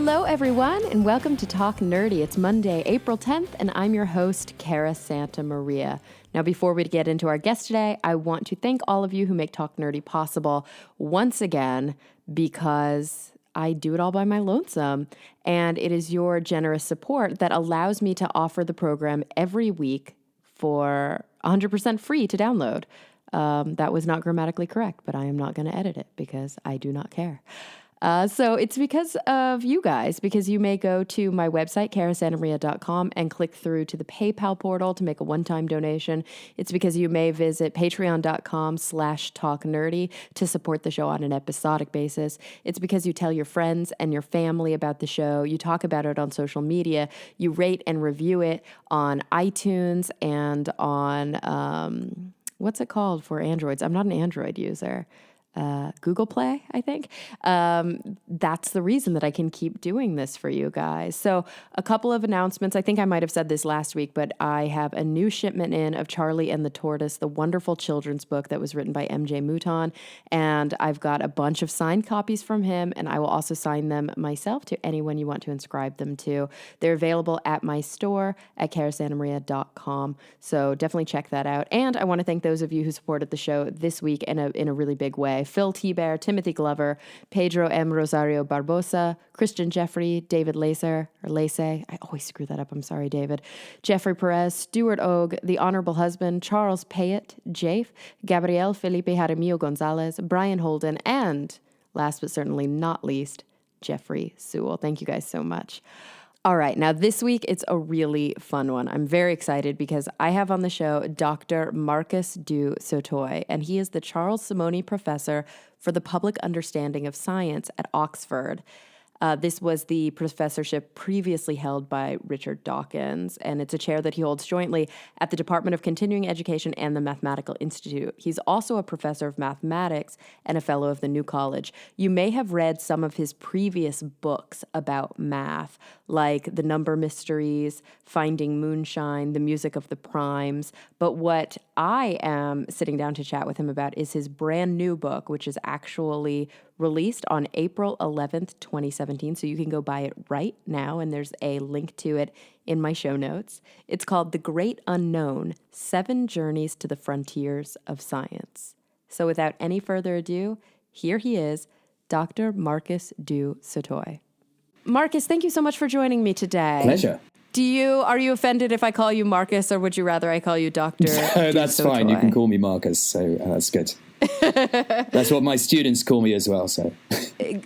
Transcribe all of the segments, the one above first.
Hello, everyone, and welcome to Talk Nerdy. It's Monday, April 10th, and I'm your host, Cara Santa Maria. Now, before we get into our guest today, I want to thank all of you who make Talk Nerdy possible once again, because I do it all by my lonesome, and it is your generous support that allows me to offer the program every week for 100% free to download. That was not grammatically correct, but I am not going to edit it because I do not care. So it's because of you guys, because you may go to my website, carasantamaria.com, and click through to the PayPal portal to make a one-time donation. It's because you may visit patreon.com/talknerdy to support the show on an episodic basis. It's because you tell your friends and your family about the show. You talk about it on social media. You rate and review it on iTunes and on, what's it called for Androids? I'm not an Android user. Google Play, I think. That's the reason that I can keep doing this for you guys. So a couple of announcements. I think I might have said this last week, but I have a new shipment in of Charlie and the Tortoise, the wonderful children's book that was written by MJ Mouton. And I've got a bunch of signed copies from him, and I will also sign them myself to anyone you want to inscribe them to. They're available at my store at carasantamaria.com. So definitely check that out. And I want to thank those of you who supported the show this week in a really big way. Phil T. Bear, Timothy Glover, Pedro M. Rosario Barbosa, Christian Jeffrey, David Lacer, or Lace, I always screw that up, I'm sorry, David, Jeffrey Perez, Stuart Ogue, The Honorable Husband, Charles Payet, Jafe, Gabriel Felipe Jaramillo Gonzalez, Brian Holden, and last but certainly not least, Jeffrey Sewell. Thank you guys so much. All right, now this week, it's a really fun one. I'm very excited because I have on the show Dr. Marcus du Sautoy, and he is the Charles Simonyi Professor for the Public Understanding of Science at Oxford. This was the professorship previously held by Richard Dawkins, and it's a chair that he holds jointly at the Department of Continuing Education and the Mathematical Institute. He's also a professor of mathematics and a fellow of the New College. You may have read some of his previous books about math, like The Number Mysteries, Finding Moonshine, The Music of the Primes. But what I am sitting down to chat with him about is his brand new book, which is actually released on April 11th, 2017. So you can go buy it right now, and there's a link to it in my show notes. It's called The Great Unknown: 7 Journeys to the Frontiers of Science. So without any further ado, here he is, Dr. Marcus du Sautoy. Marcus, thank you so much for joining me today. Pleasure. Are you offended if I call you Marcus, or would you rather I call you Dr. No, that's fine. You can call me Marcus, so that's good. That's what my students call me as well. So.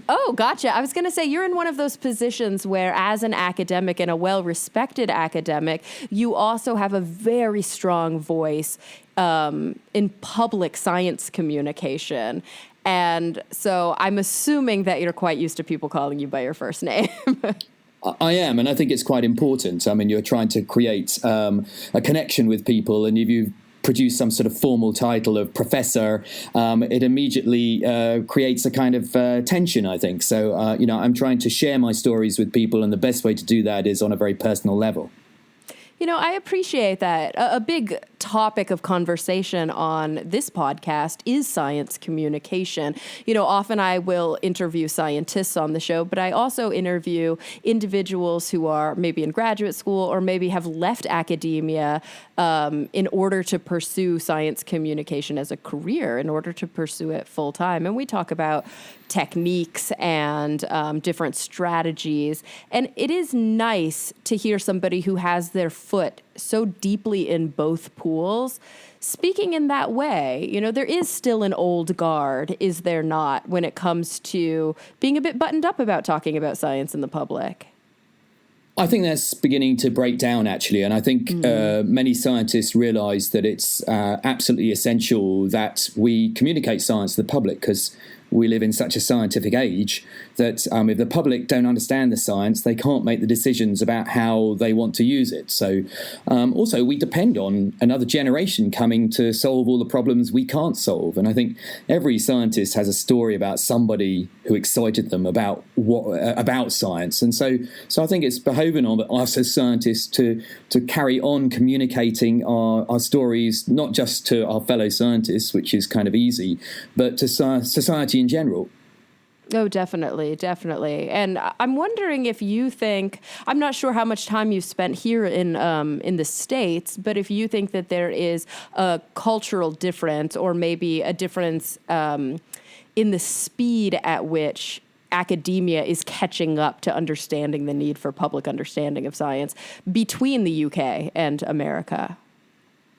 Oh, gotcha. I was going to say, you're in one of those positions where, as an academic and a well-respected academic, you also have a very strong voice in public science communication. And so I'm assuming that you're quite used to people calling you by your first name. I am, and I think it's quite important. I mean, you're trying to create a connection with people, and if you produce some sort of formal title of professor, it immediately creates a kind of tension, I think. So, I'm trying to share my stories with people, and the best way to do that is on a very personal level. I appreciate that. A big topic of conversation on this podcast is science communication. Often I will interview scientists on the show, but I also interview individuals who are maybe in graduate school or maybe have left academia in order to pursue science communication as a career, in order to pursue it full time. And we talk about techniques and different strategies. And it is nice to hear somebody who has their foot so deeply in both pools speaking in that way. There is still an old guard, is there not, when it comes to being a bit buttoned up about talking about science in the public? I think that's beginning to break down, actually. And I think many scientists realize that it's absolutely essential that we communicate science to the public, because we live in such a scientific age that if the public don't understand the science, they can't make the decisions about how they want to use it. So also we depend on another generation coming to solve all the problems we can't solve. And I think every scientist has a story about somebody who excited them about science. And so I think it's behoving on us as scientists to carry on communicating our stories, not just to our fellow scientists, which is kind of easy, but to society in general. Oh, definitely, definitely. And I'm wondering if you think, I'm not sure how much time you've spent here in the States, but if you think that there is a cultural difference or maybe a difference in the speed at which academia is catching up to understanding the need for public understanding of science between the UK and America.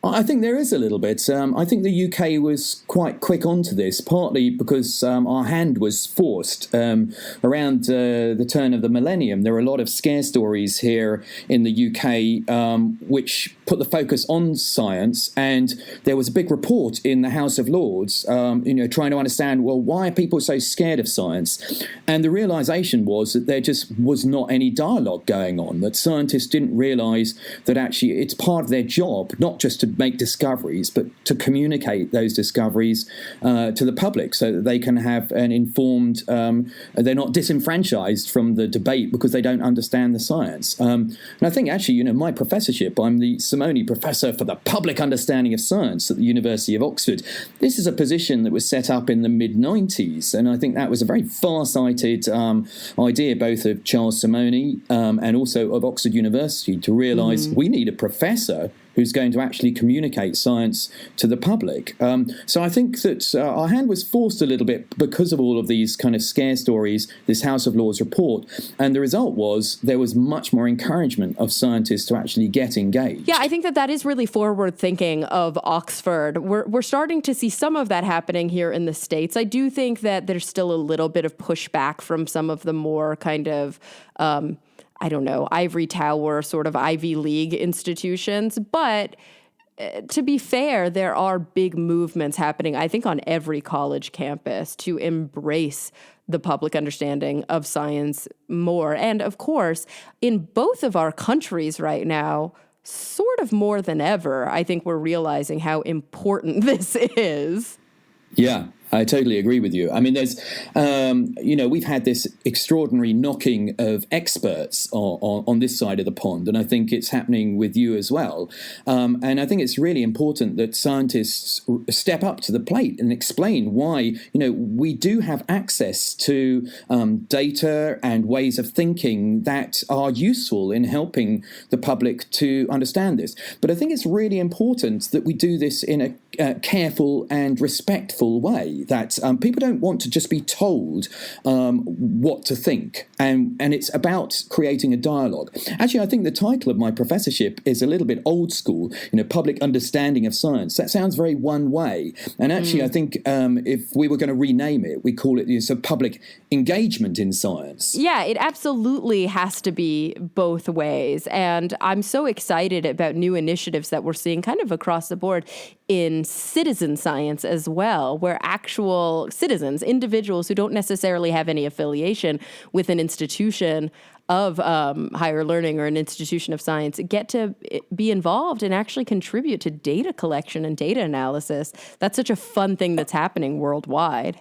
I think there is a little bit. I think the UK was quite quick onto this, partly because our hand was forced around the turn of the millennium. There were a lot of scare stories here in the UK which put the focus on science, and there was a big report in the House of Lords, trying to understand, well, why are people so scared of science? And the realization was that there just was not any dialogue going on, that scientists didn't realize that actually it's part of their job, not just to make discoveries, but to communicate those discoveries to the public so that they can have an informed, they're not disenfranchised from the debate because they don't understand the science. And I think actually, my professorship, I'm the Simonyi Professor for the Public Understanding of Science at the University of Oxford. This is a position that was set up in the mid-90s, and I think that was a very far-sighted idea, both of Charles Simonyi and also of Oxford University, to realise we need a professor who's going to actually communicate science to the public. So I think that our hand was forced a little bit because of all of these kind of scare stories, this House of Lords report. And the result was there was much more encouragement of scientists to actually get engaged. Yeah, I think that is really forward thinking of Oxford. We're starting to see some of that happening here in the States. I do think that there's still a little bit of pushback from some of the more kind of ivory tower sort of Ivy League institutions. But to be fair, there are big movements happening, I think, on every college campus to embrace the public understanding of science more. And of course, in both of our countries right now, sort of more than ever, I think we're realizing how important this is. Yeah, I totally agree with you. I mean, there's, we've had this extraordinary knocking of experts on this side of the pond, and I think it's happening with you as well. And I think it's really important that scientists step up to the plate and explain why, we do have access to data and ways of thinking that are useful in helping the public to understand this. But I think it's really important that we do this in a careful and respectful way. That people don't want to just be told what to think, and it's about creating a dialogue. Actually, I think the title of my professorship is a little bit old school, public understanding of science. That sounds very one way, and actually I think if we were going to rename it, we call it public engagement in science. Yeah, it absolutely has to be both ways, and I'm so excited about new initiatives that we're seeing kind of across the board in citizen science as well, where actual citizens, individuals who don't necessarily have any affiliation with an institution of higher learning or an institution of science, get to be involved and actually contribute to data collection and data analysis. That's such a fun thing that's happening worldwide.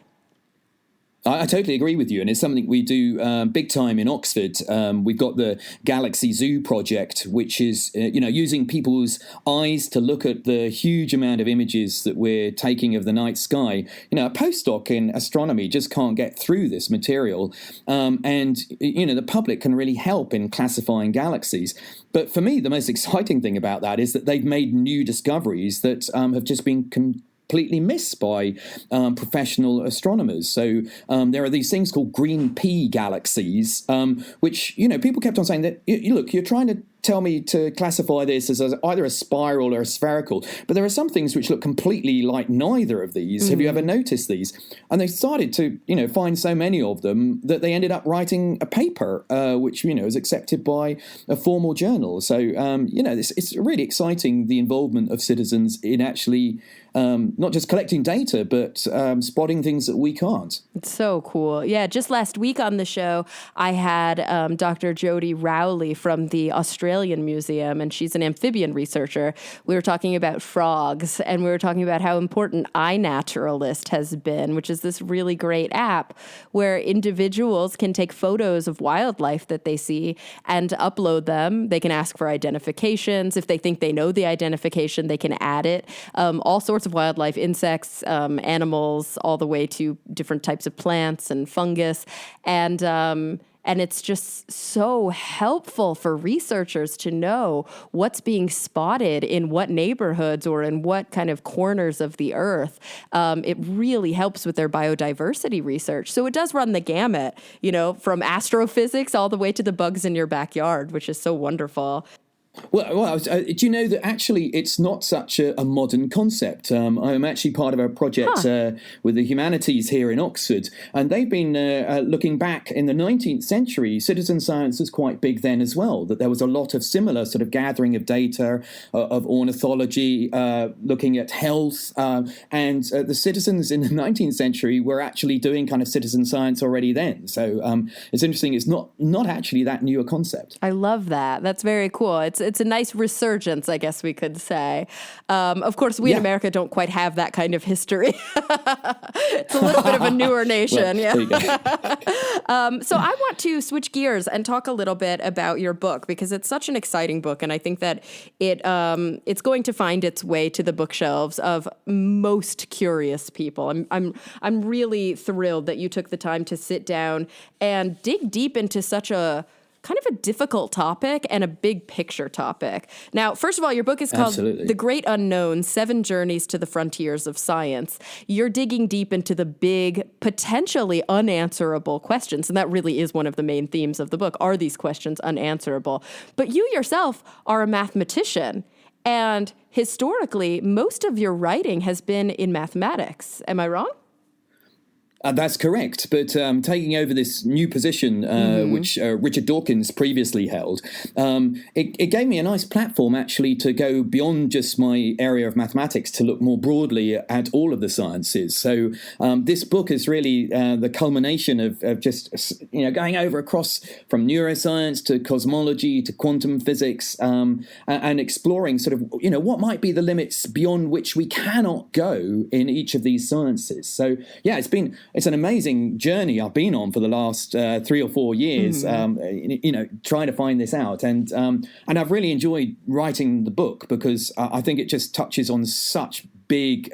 I totally agree with you, and it's something we do big time in Oxford. We've got the Galaxy Zoo project, which is using people's eyes to look at the huge amount of images that we're taking of the night sky. A postdoc in astronomy just can't get through this material, and the public can really help in classifying galaxies. But for me, the most exciting thing about that is that they've made new discoveries that have just been completely missed by professional astronomers. So there are these things called green pea galaxies, which, people kept on saying that, look, you're trying to tell me to classify this as either a spiral or a spherical, but there are some things which look completely like neither of these. Mm-hmm. Have you ever noticed these? And they started to, find so many of them that they ended up writing a paper, which, is accepted by a formal journal. So, it's really exciting, the involvement of citizens in actually not just collecting data, but spotting things that we can't. It's so cool. Yeah, just last week on the show, I had Dr. Jody Rowley from the Australian Museum, and she's an amphibian researcher. We were talking about frogs, and we were talking about how important iNaturalist has been, which is this really great app where individuals can take photos of wildlife that they see and upload them. They can ask for identifications. If they think they know the identification, they can add it. All sorts of wildlife, insects, animals, all the way to different types of plants and fungus. And it's just so helpful for researchers to know what's being spotted in what neighborhoods or in what kind of corners of the earth. It really helps with their biodiversity research. So it does run the gamut, from astrophysics all the way to the bugs in your backyard, which is so wonderful. Well, do you know that actually it's not such a modern concept? I'm actually part of a project with the humanities here in Oxford, and they've been looking back in the 19th century. Citizen science was quite big then as well, that there was a lot of similar sort of gathering of data, of ornithology, looking at health, and the citizens in the 19th century were actually doing kind of citizen science already then. So it's interesting. It's not actually that new a concept. I love that. That's very cool. It's a nice resurgence, I guess we could say. Of course, we in America don't quite have that kind of history. It's a little bit of a newer nation. So I want to switch gears and talk a little bit about your book, because it's such an exciting book, and I think that it's going to find its way to the bookshelves of most curious people. I'm really thrilled that you took the time to sit down and dig deep into such a kind of a difficult topic and a big picture topic. Now, first of all, your book is called The Great Unknown: 7 Journeys to the Frontiers of Science. You're digging deep into the big, potentially unanswerable questions. And that really is one of the main themes of the book. Are these questions unanswerable? But you yourself are a mathematician. And historically, most of your writing has been in mathematics. Am I wrong? That's correct. But taking over this new position, which Richard Dawkins previously held, it gave me a nice platform actually to go beyond just my area of mathematics to look more broadly at all of the sciences. So this book is really the culmination of just, going over across from neuroscience to cosmology to quantum physics, and exploring sort of, what might be the limits beyond which we cannot go in each of these sciences. So, yeah, it's an amazing journey I've been on for the last 3 or 4 years, trying to find this out. And I've really enjoyed writing the book because I think it just touches on such big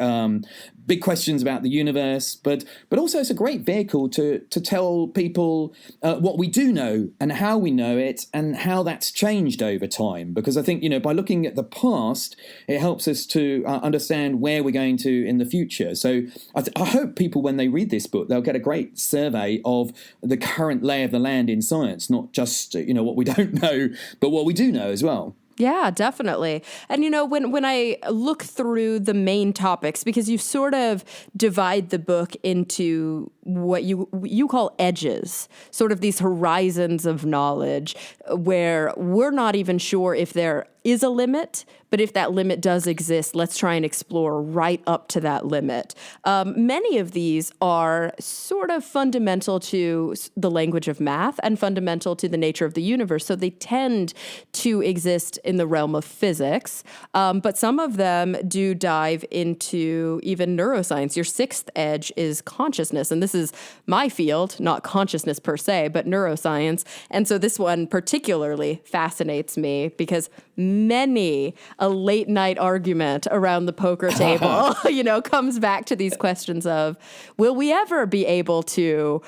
questions about the universe, but also it's a great vehicle to tell people what we do know and how we know it and how that's changed over time. Because I think, by looking at the past, it helps us to understand where we're going to in the future. So I hope people, when they read this book, they'll get a great survey of the current lay of the land in science, not just, what we don't know, but what we do know as well. Yeah, definitely. And, when I look through the main topics, because you sort of divide the book into what you call edges, sort of these horizons of knowledge where we're not even sure if there is a limit, but if that limit does exist, let's try and explore right up to that limit. Many of these are sort of fundamental to the language of math and fundamental to the nature of the universe. So they tend to exist in the realm of physics, but some of them do dive into even neuroscience. Your 6th edge is consciousness, and this is my field, not consciousness per se, but neuroscience. And so this one particularly fascinates me because many a late night argument around the poker table, comes back to these questions of, will we ever be able to,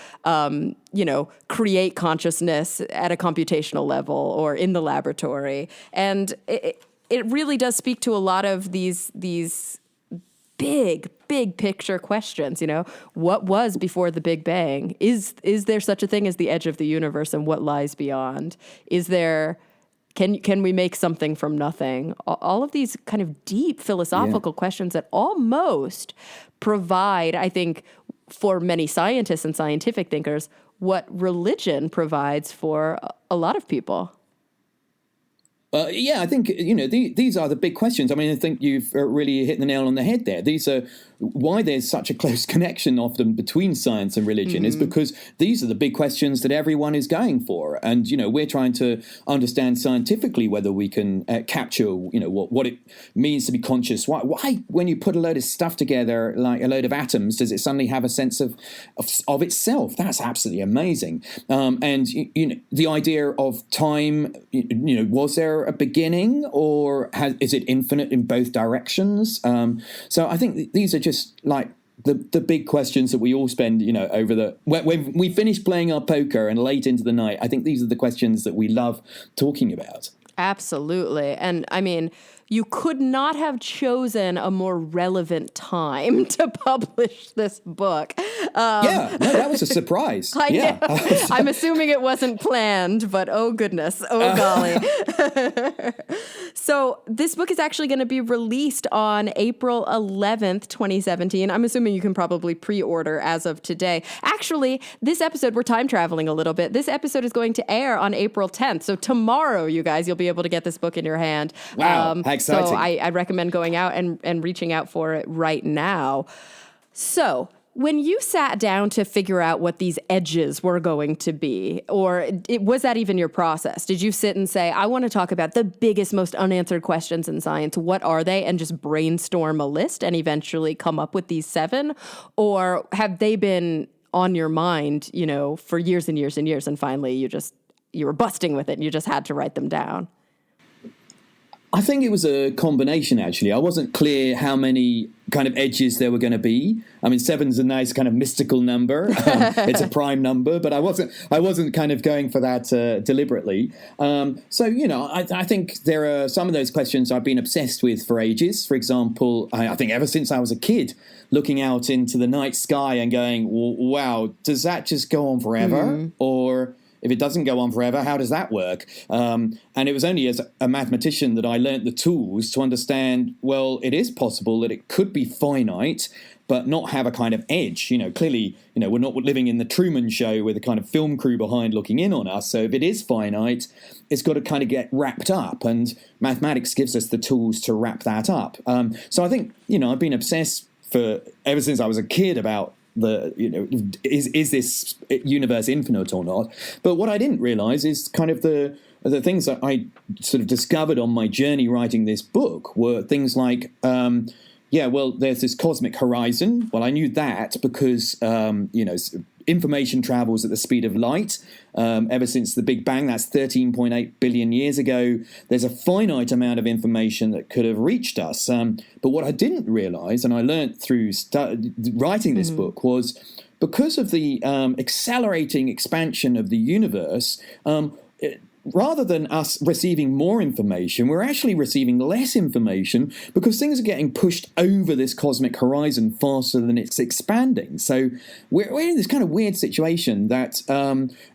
create consciousness at a computational level or in the laboratory? And it really does speak to a lot of these big picture questions. What was before the Big Bang? Is there such a thing as the edge of the universe, and what lies beyond? Can we make something from nothing? All of these kind of deep philosophical questions that almost provide, I think, for many scientists and scientific thinkers, what religion provides for a lot of people. I think, these are the big questions. I mean, I think you've really hit the nail on the head there. These are why there's such a close connection often between science and religion is because these are the big questions that everyone is going for. And, we're trying to understand scientifically whether we can capture, what it means to be conscious. Why, when you put a load of stuff together, like a load of atoms, does it suddenly have a sense of itself? That's absolutely amazing. And, the idea of time, was there there a beginning, or is it infinite in both directions? So I think these are just like the big questions that we all spend, when we finish playing our poker and late into the night. I think these are the questions that we love talking about. Absolutely. And I mean, you could not have chosen a more relevant time to publish this book. That was a surprise. I know. I'm assuming it wasn't planned, but oh goodness, oh golly. So this book is actually going to be released on April 11th, 2017. I'm assuming you can probably pre-order as of today. Actually, this episode, we're time traveling a little bit. This episode is going to air on April 10th. So tomorrow, you guys, you'll be able to get this book in your hand. Wow, how exciting. So I recommend going out and reaching out for it right now. So when you sat down to figure out what these edges were going to be, was that even your process? Did you sit and say, I want to talk about the biggest, most unanswered questions in science. What are they? And just brainstorm a list and eventually come up with these 7? Or have they been on your mind, for years and years and years, and finally you were busting with it and you just had to write them down? I think it was a combination, actually. I wasn't clear how many kind of edges there were going to be. I mean, 7's a nice kind of mystical number. It's a prime number, but I wasn't kind of going for that deliberately. I think there are some of those questions I've been obsessed with for ages. For example, I think ever since I was a kid, looking out into the night sky and going, wow, does that just go on forever? Mm-hmm. Or if it doesn't go on forever, how does that work? And it was only as a mathematician that I learned the tools to understand, well, it is possible that it could be finite, but not have a kind of edge. Clearly, we're not living in the Truman Show with a kind of film crew behind looking in on us. So if it is finite, it's got to kind of get wrapped up. And mathematics gives us the tools to wrap that up. So I think, I've been obsessed ever since I was a kid about is this universe infinite or not? But what I didn't realize is kind of the things that I sort of discovered on my journey writing this book were things like, there's this cosmic horizon. Well, I knew that because, information travels at the speed of light. Ever since the Big Bang, that's 13.8 billion years ago, there's a finite amount of information that could have reached us. But what I didn't realize, and I learned through writing this book, was because of the accelerating expansion of the universe, rather than us receiving more information, we're actually receiving less information because things are getting pushed over this cosmic horizon faster than it's expanding. So we're in this kind of weird situation that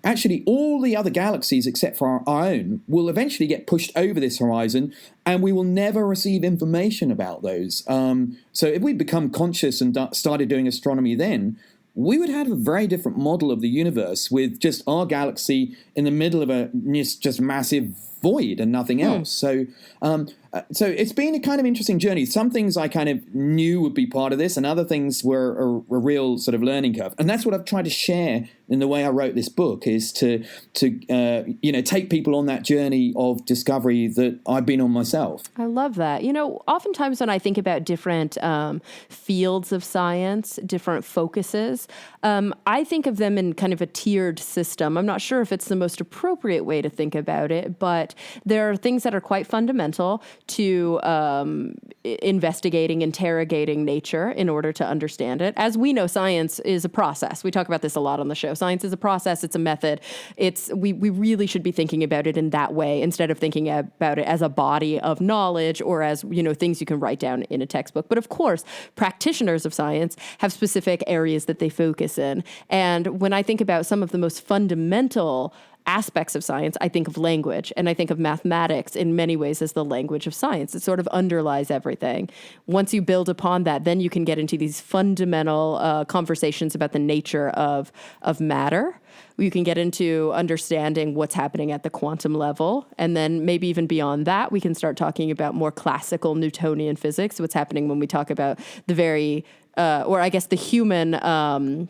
actually all the other galaxies except for our own will eventually get pushed over this horizon, and we will never receive information about those. So if we become conscious and started doing astronomy then, we would have a very different model of the universe with just our galaxy in the middle of a just massive void and nothing else. So it's been a kind of interesting journey. Some things I kind of knew would be part of this, and other things were a real sort of learning curve. And that's what I've tried to share in the way I wrote this book, is to take people on that journey of discovery that I've been on myself. I love that. Oftentimes when I think about different fields of science, different focuses, I think of them in kind of a tiered system. I'm not sure if it's the most appropriate way to think about it, but there are things that are quite fundamental to investigating, interrogating nature in order to understand it. As we know, science is a process. We talk about this a lot on the show. Science is a process. It's a method. We really should be thinking about it in that way instead of thinking about it as a body of knowledge or as, things you can write down in a textbook. But of course, practitioners of science have specific areas that they focus in. And when I think about some of the most fundamental aspects of science, I think of language, and I think of mathematics in many ways as the language of science. It sort of underlies everything. Once you build upon that, then you can get into these fundamental conversations about the nature of matter. You can get into understanding what's happening at the quantum level, and then maybe even beyond that, we can start talking about more classical Newtonian physics, what's happening when we talk about the very, the human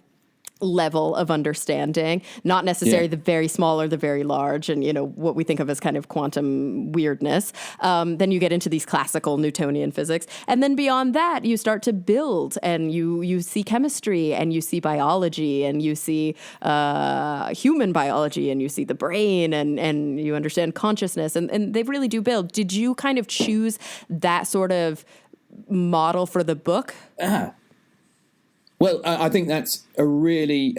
level of understanding, not necessarily the very small or the very large, and what we think of as kind of quantum weirdness. Then you get into these classical Newtonian physics, and then beyond that, you start to build, and you see chemistry, and you see biology, and you see human biology, and you see the brain, and you understand consciousness, and they really do build. Did you kind of choose that sort of model for the book? Well, I think that's a really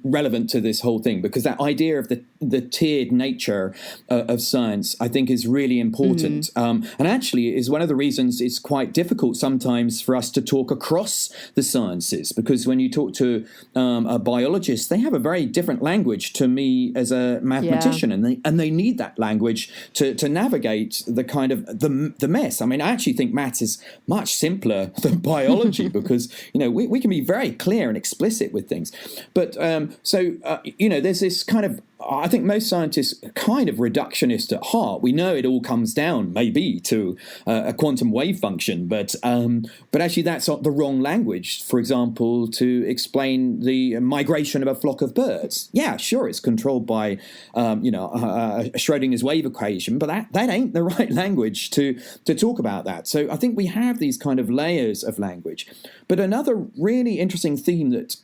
relevant to this whole thing, because that idea of the tiered nature of science, I think, is really important. And actually is one of the reasons it's quite difficult sometimes for us to talk across the sciences, because when you talk to a biologist, they have a very different language to me as a mathematician, and they need that language to navigate the kind of the mess. I mean, I actually think maths is much simpler than biology because, we can be very clear and explicit with things. But there's this kind of, I think most scientists are kind of reductionist at heart. We know it all comes down maybe to a quantum wave function, but actually that's not the wrong language, for example, to explain the migration of a flock of birds. Yeah, sure, it's controlled by Schrodinger's wave equation, but that ain't the right language to talk about that. So I think we have these kind of layers of language. But another really interesting theme that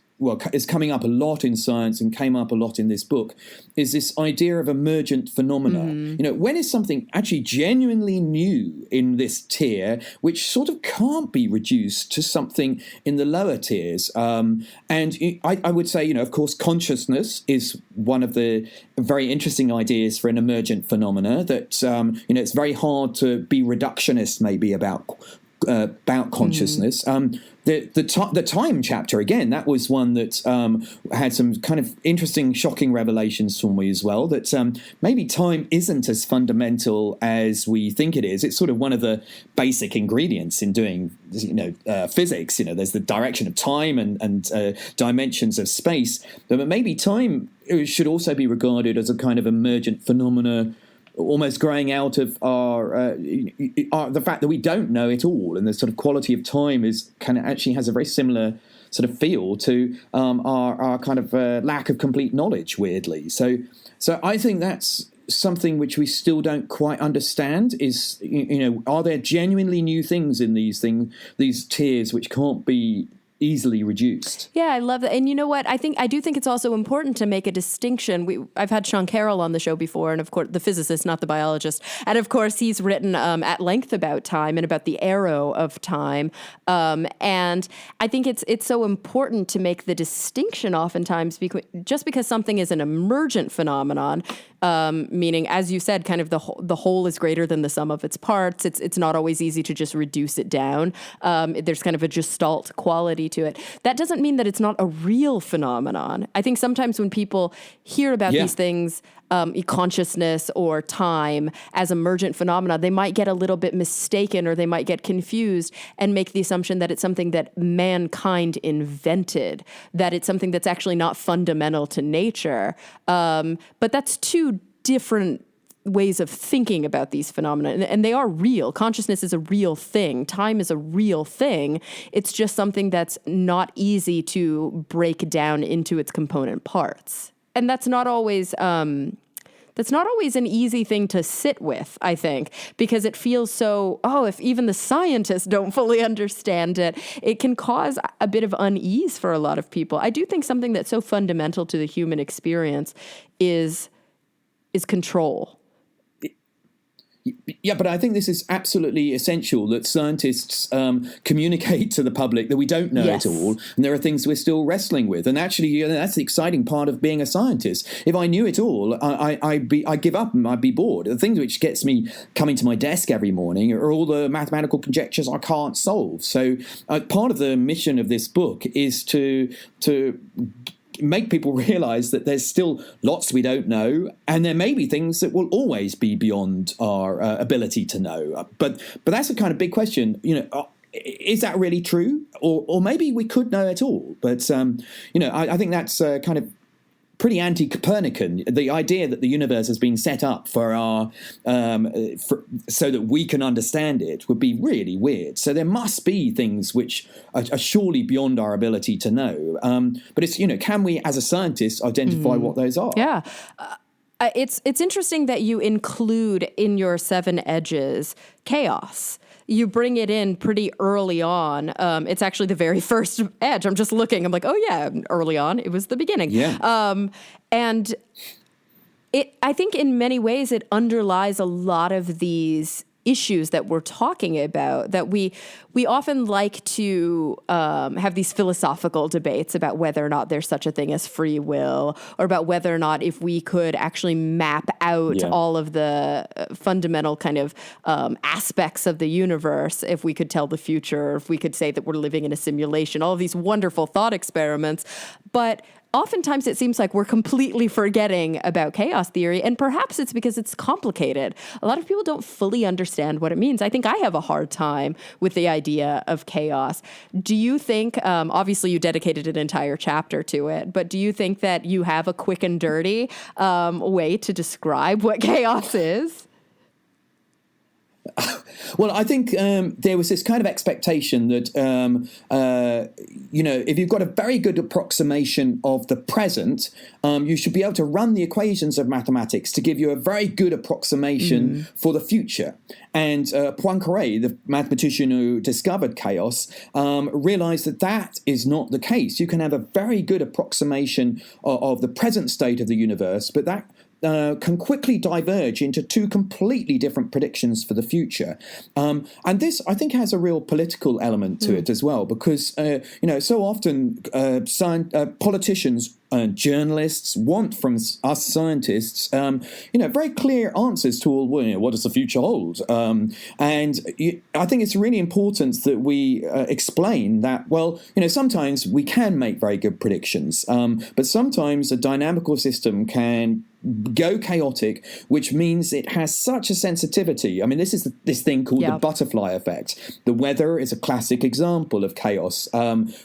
is coming up a lot in science and came up a lot in this book is this idea of emergent phenomena. When is something actually genuinely new in this tier, which sort of can't be reduced to something in the lower tiers? And I would say, of course, consciousness is one of the very interesting ideas for an emergent phenomena that, it's very hard to be reductionist maybe about consciousness. The time chapter, again, that was one that had some kind of interesting, shocking revelations for me as well, that maybe time isn't as fundamental as we think it is. It's sort of one of the basic ingredients in doing, physics. There's the direction of time and dimensions of space. But maybe time should also be regarded as a kind of emergent phenomena, almost growing out of our the fact that we don't know it all, and the sort of quality of time actually has a very similar sort of feel to our kind of lack of complete knowledge, weirdly. So I think that's something which we still don't quite understand. Is are there genuinely new things in these tiers which can't be easily reduced? Yeah, I love that. And you know what? I do think it's also important to make a distinction. I've had Sean Carroll on the show before, and of course, the physicist, not the biologist. And of course, he's written at length about time and about the arrow of time. And I think it's so important to make the distinction oftentimes, just because something is an emergent phenomenon, meaning, as you said, kind of the whole is greater than the sum of its parts. It's not always easy to just reduce it down. There's kind of a gestalt quality to it. That doesn't mean that it's not a real phenomenon. I think sometimes when people hear about these things, consciousness or time as emergent phenomena, they might get a little bit mistaken, or they might get confused and make the assumption that it's something that mankind invented, that it's something that's actually not fundamental to nature. But that's two different ways of thinking about these phenomena, and they are real. Consciousness is a real thing. Time is a real thing. It's just something that's not easy to break down into its component parts. And that's not always an easy thing to sit with, I think, because it feels so, if even the scientists don't fully understand it, it can cause a bit of unease for a lot of people. I do think something that's so fundamental to the human experience is control. Yeah, but I think this is absolutely essential that scientists communicate to the public that we don't know it all, and there are things we're still wrestling with. And actually, that's the exciting part of being a scientist. If I knew it all, I'd give up and I'd be bored. The things which gets me coming to my desk every morning are all the mathematical conjectures I can't solve. So part of the mission of this book is to make people realize that there's still lots we don't know, and there may be things that will always be beyond our ability to know. But that's a kind of big question. Is that really true? Or maybe we could know it all. But I think that's kind of pretty anti-Copernican. The idea that the universe has been set up for our so that we can understand it would be really weird. So there must be things which are surely beyond our ability to know. But it's, can we as a scientist identify what those are? Yeah. It's interesting that you include in your 7 edges chaos. You bring it in pretty early on. It's actually the very first edge. I'm just looking. I'm like, oh yeah, early on. It was the beginning. Yeah. And I think in many ways it underlies a lot of these issues that we're talking about, that we often like to have these philosophical debates about whether or not there's such a thing as free will, or about whether or not if we could actually map out all of the fundamental kind of aspects of the universe, if we could tell the future, if we could say that we're living in a simulation, all of these wonderful thought experiments. But oftentimes it seems like we're completely forgetting about chaos theory, and perhaps it's because it's complicated. A lot of people don't fully understand what it means. I think I have a hard time with the idea of chaos. Do you think, obviously you dedicated an entire chapter to it, but do you think that you have a quick and dirty way to describe what chaos is? Well, I think there was this kind of expectation that, if you've got a very good approximation of the present, you should be able to run the equations of mathematics to give you a very good approximation for the future. And Poincaré, the mathematician who discovered chaos, realized that that is not the case. You can have a very good approximation of the present state of the universe, but that can quickly diverge into 2 completely different predictions for the future. And this, I think, has a real political element to it as well, because, so often politicians and journalists want from us scientists, very clear answers to all, what does the future hold? I think it's really important that we explain that, sometimes we can make very good predictions, but sometimes a dynamical system can go chaotic, which means it has such a sensitivity. I mean, this is this thing called the butterfly effect. The weather is a classic example of chaos.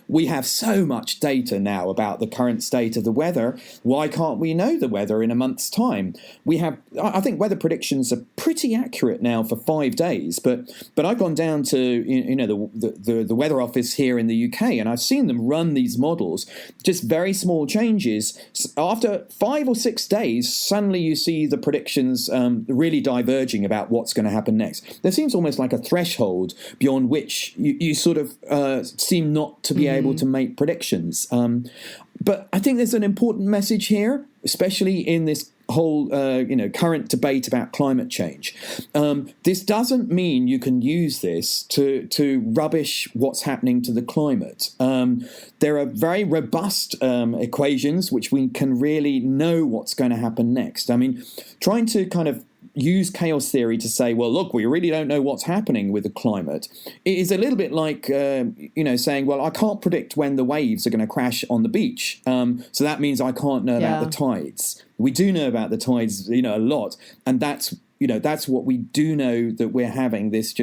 We have so much data now about the current state of the weather. Why can't we know the weather in a month's time? I think weather predictions are pretty accurate now for 5 days, but I've gone down to the weather office here in the UK, and I've seen them run these models, just very small changes. After 5 or 6 days, suddenly you see the predictions really diverging about what's going to happen next. There seems almost like a threshold beyond which you sort of seem not to be able to make predictions. But I think there's an important message here, especially in this whole current debate about climate change. This doesn't mean you can use this to rubbish what's happening to the climate. There are very robust equations which we can really know what's going to happen next. I mean, trying to kind of use chaos theory to say, well, look, we really don't know what's happening with the climate. It is a little bit like, saying, well, I can't predict when the waves are going to crash on the beach. So that means I can't know about the tides. We do know about the tides, a lot. And that's what we do know, that we're having this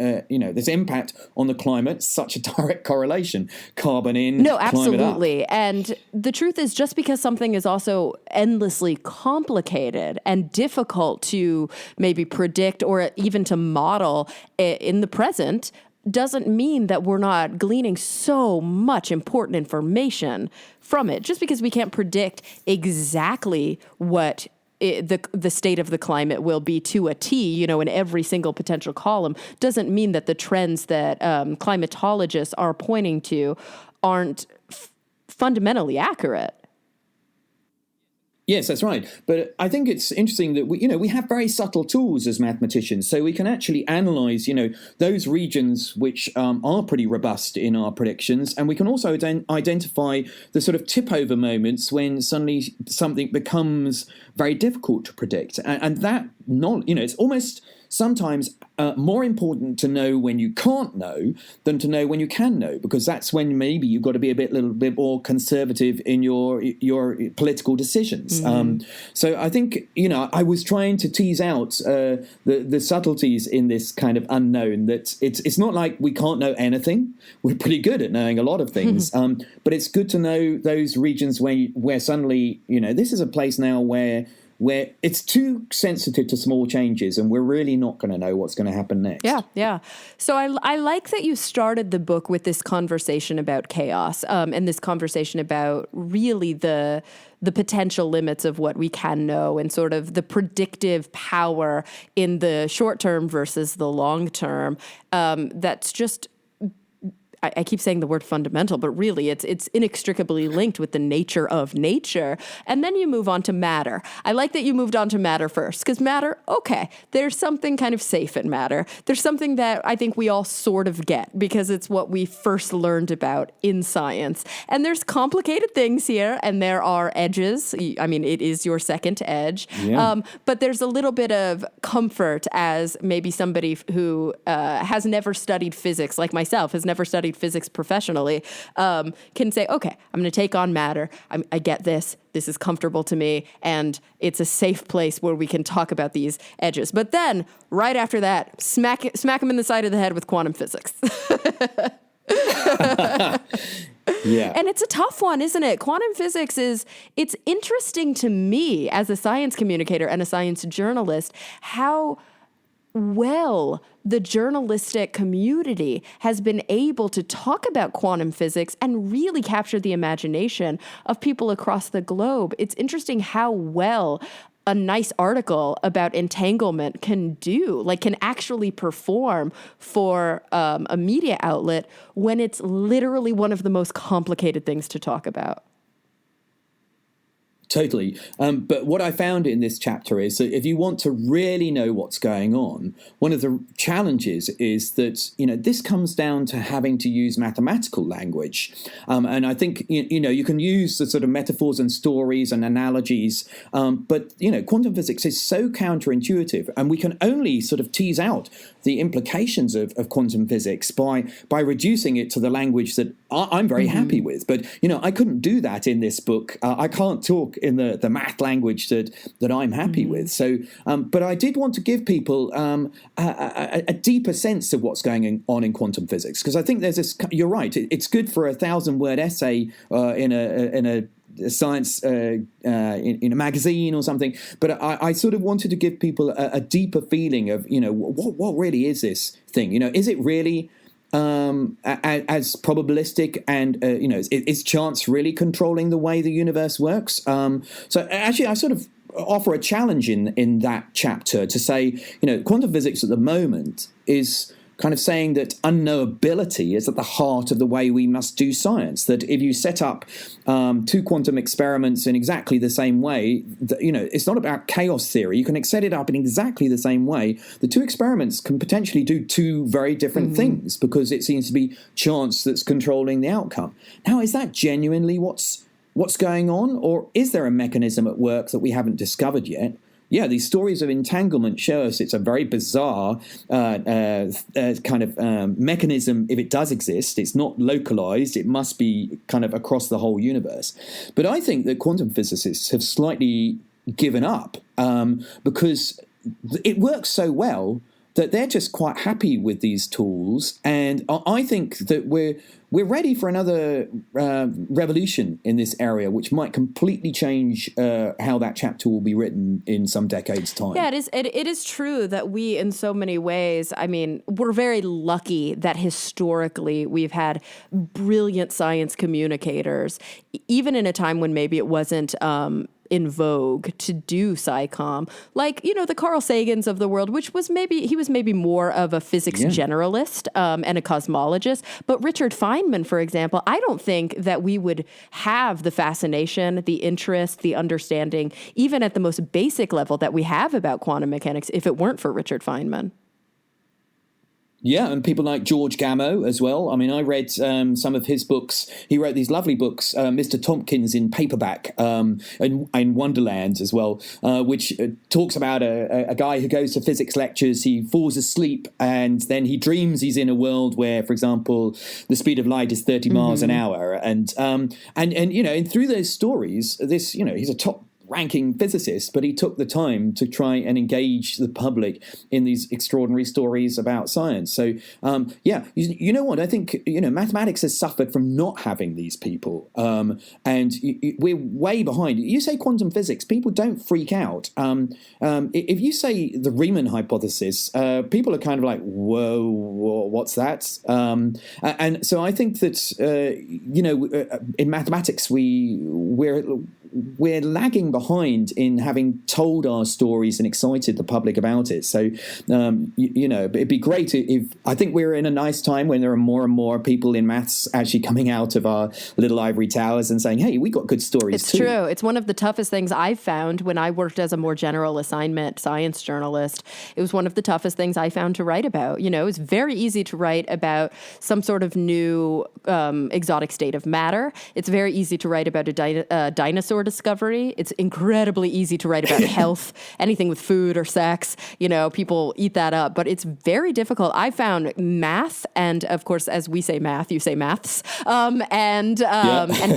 this impact on the climate, such a direct correlation, carbon in, no, absolutely. Climate up. And the truth is, just because something is also endlessly complicated and difficult to maybe predict or even to model in the present, doesn't mean that we're not gleaning so much important information from it. Just because we can't predict exactly what the state of the climate will be to a T, in every single potential column, doesn't mean that the trends that climatologists are pointing to aren't fundamentally accurate. Yes, that's right. But I think it's interesting that we have very subtle tools as mathematicians, so we can actually analyze, those regions which are pretty robust in our predictions, and we can also identify the sort of tip over moments when suddenly something becomes very difficult to predict, and that it's almost sometimes more important to know when you can't know than to know when you can know, because that's when maybe you've got to be little bit more conservative in your political decisions. So I think, I was trying to tease out the subtleties in this kind of unknown, that it's not like we can't know anything. We're pretty good at knowing a lot of things, but it's good to know those regions where suddenly, this is a place now where it's too sensitive to small changes, and we're really not going to know what's going to happen next. Yeah. So I like that you started the book with this conversation about chaos, and this conversation about really the potential limits of what we can know, and sort of the predictive power in the short term versus the long term. That's just, I keep saying the word fundamental, but really it's inextricably linked with the nature of nature. And then you move on to matter. I like that you moved on to matter first, because matter, okay, there's something kind of safe in matter. There's something that I think we all sort of get, because it's what we first learned about in science. And there's complicated things here, and there are edges. I mean, it is your second edge. Yeah. But there's a little bit of comfort as maybe somebody who has never studied physics, like myself, has never studied physics professionally, can say, okay, I'm going to take on matter. I get this. This is comfortable to me, and it's a safe place where we can talk about these edges. But then, right after that, smack him in the side of the head with quantum physics. Yeah. And it's a tough one, isn't it? Quantum physics it's interesting to me as a science communicator and a science journalist, how well the journalistic community has been able to talk about quantum physics and really capture the imagination of people across the globe. It's interesting how well a nice article about entanglement can actually perform for a media outlet when it's literally one of the most complicated things to talk about. Totally. But what I found in this chapter is that if you want to really know what's going on, one of the challenges is that, this comes down to having to use mathematical language. And I think, you can use the sort of metaphors and stories and analogies. But, quantum physics is so counterintuitive, and we can only sort of tease out the implications of quantum physics by reducing it to the language that I'm very happy with. But, I couldn't do that in this book. I can't talk in the math language that I'm happy with. So, but I did want to give people a deeper sense of what's going on in quantum physics, because I think there's this. You're right. It's good for a 1,000-word essay in a science in a magazine or something, but I sort of wanted to give people a deeper feeling of what really is this thing? Is it really as probabilistic, and is chance really controlling the way the universe works? So actually, I sort of offer a challenge in that chapter to say, quantum physics at the moment is kind of saying that unknowability is at the heart of the way we must do science. That if you set up two quantum experiments in exactly the same way, it's not about chaos theory. You can set it up in exactly the same way. The two experiments can potentially do two very different things, because it seems to be chance that's controlling the outcome. Now, is that genuinely what's going on, or is there a mechanism at work that we haven't discovered yet? Yeah, these stories of entanglement show us it's a very bizarre kind of mechanism. If it does exist, it's not localized. It must be kind of across the whole universe. But I think that quantum physicists have slightly given up because it works so well that they're just quite happy with these tools. And I think that we're ready for another revolution in this area, which might completely change how that chapter will be written in some decades' time. Yeah, it is true that we, in so many ways, I mean, we're very lucky that historically we've had brilliant science communicators, even in a time when maybe it wasn't in vogue to do SciComm, like, the Carl Sagans of the world, which was he was maybe more of a physics generalist and a cosmologist. But Richard Feynman, for example, I don't think that we would have the fascination, the interest, the understanding, even at the most basic level that we have about quantum mechanics if it weren't for Richard Feynman. Yeah, and people like George Gamow as well. I mean, I read some of his books. He wrote these lovely books, Mr. Tompkins in paperback, and Wonderland as well, which talks about a guy who goes to physics lectures, he falls asleep, and then he dreams he's in a world where, for example, the speed of light is 30 miles an hour. And and through those stories, this, he's a top ranking physicist, but he took the time to try and engage the public in these extraordinary stories about science. So, you know what? I think, mathematics has suffered from not having these people. And we're way behind. You say quantum physics, people don't freak out. If you say the Riemann hypothesis, people are kind of like, whoa, what's that? And so I think that, in mathematics, we're lagging behind in having told our stories and excited the public about it. So, it'd be great if I think we're in a nice time when there are more and more people in maths actually coming out of our little ivory towers and saying, hey, we got good stories too. It's true. It's one of the toughest things I've found when I worked as a more general assignment science journalist. It was one of the toughest things I found to write about. It's very easy to write about some sort of new exotic state of matter. It's very easy to write about a dinosaur discovery. It's incredibly easy to write about health, anything with food or sex. People eat that up, but it's very difficult. I found math, and of course, as we say math, you say maths, and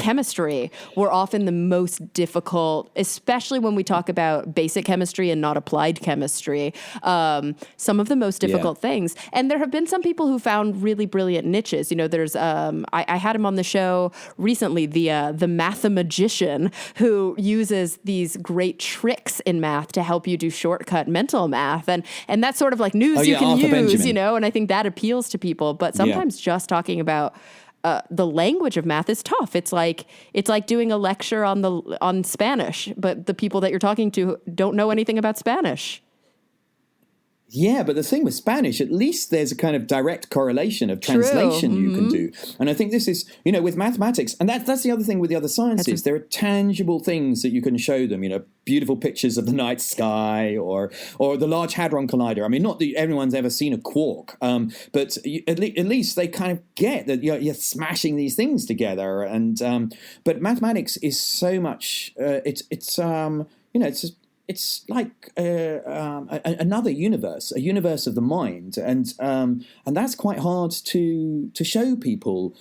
chemistry were often the most difficult, especially when we talk about basic chemistry and not applied chemistry. Some of the most difficult things. And there have been some people who found really brilliant niches. There's I had him on the show recently, the mathemagician, who uses these great tricks in math to help you do shortcut mental math. And that's sort of like news you can Arthur use, Benjamin. and I think that appeals to people. But sometimes just talking about the language of math is tough. It's like doing a lecture on Spanish, but the people that you're talking to don't know anything about Spanish. Yeah, but the thing with Spanish, at least there's a kind of direct correlation of translation you can do. And I think this is, with mathematics, and that's the other thing with the other sciences, there are tangible things that you can show them, beautiful pictures of the night sky or the Large Hadron Collider. I mean, not that everyone's ever seen a quark, but at least they kind of get that you're smashing these things together. And but mathematics is so much, it's like another universe, a universe of the mind, and that's quite hard to show people.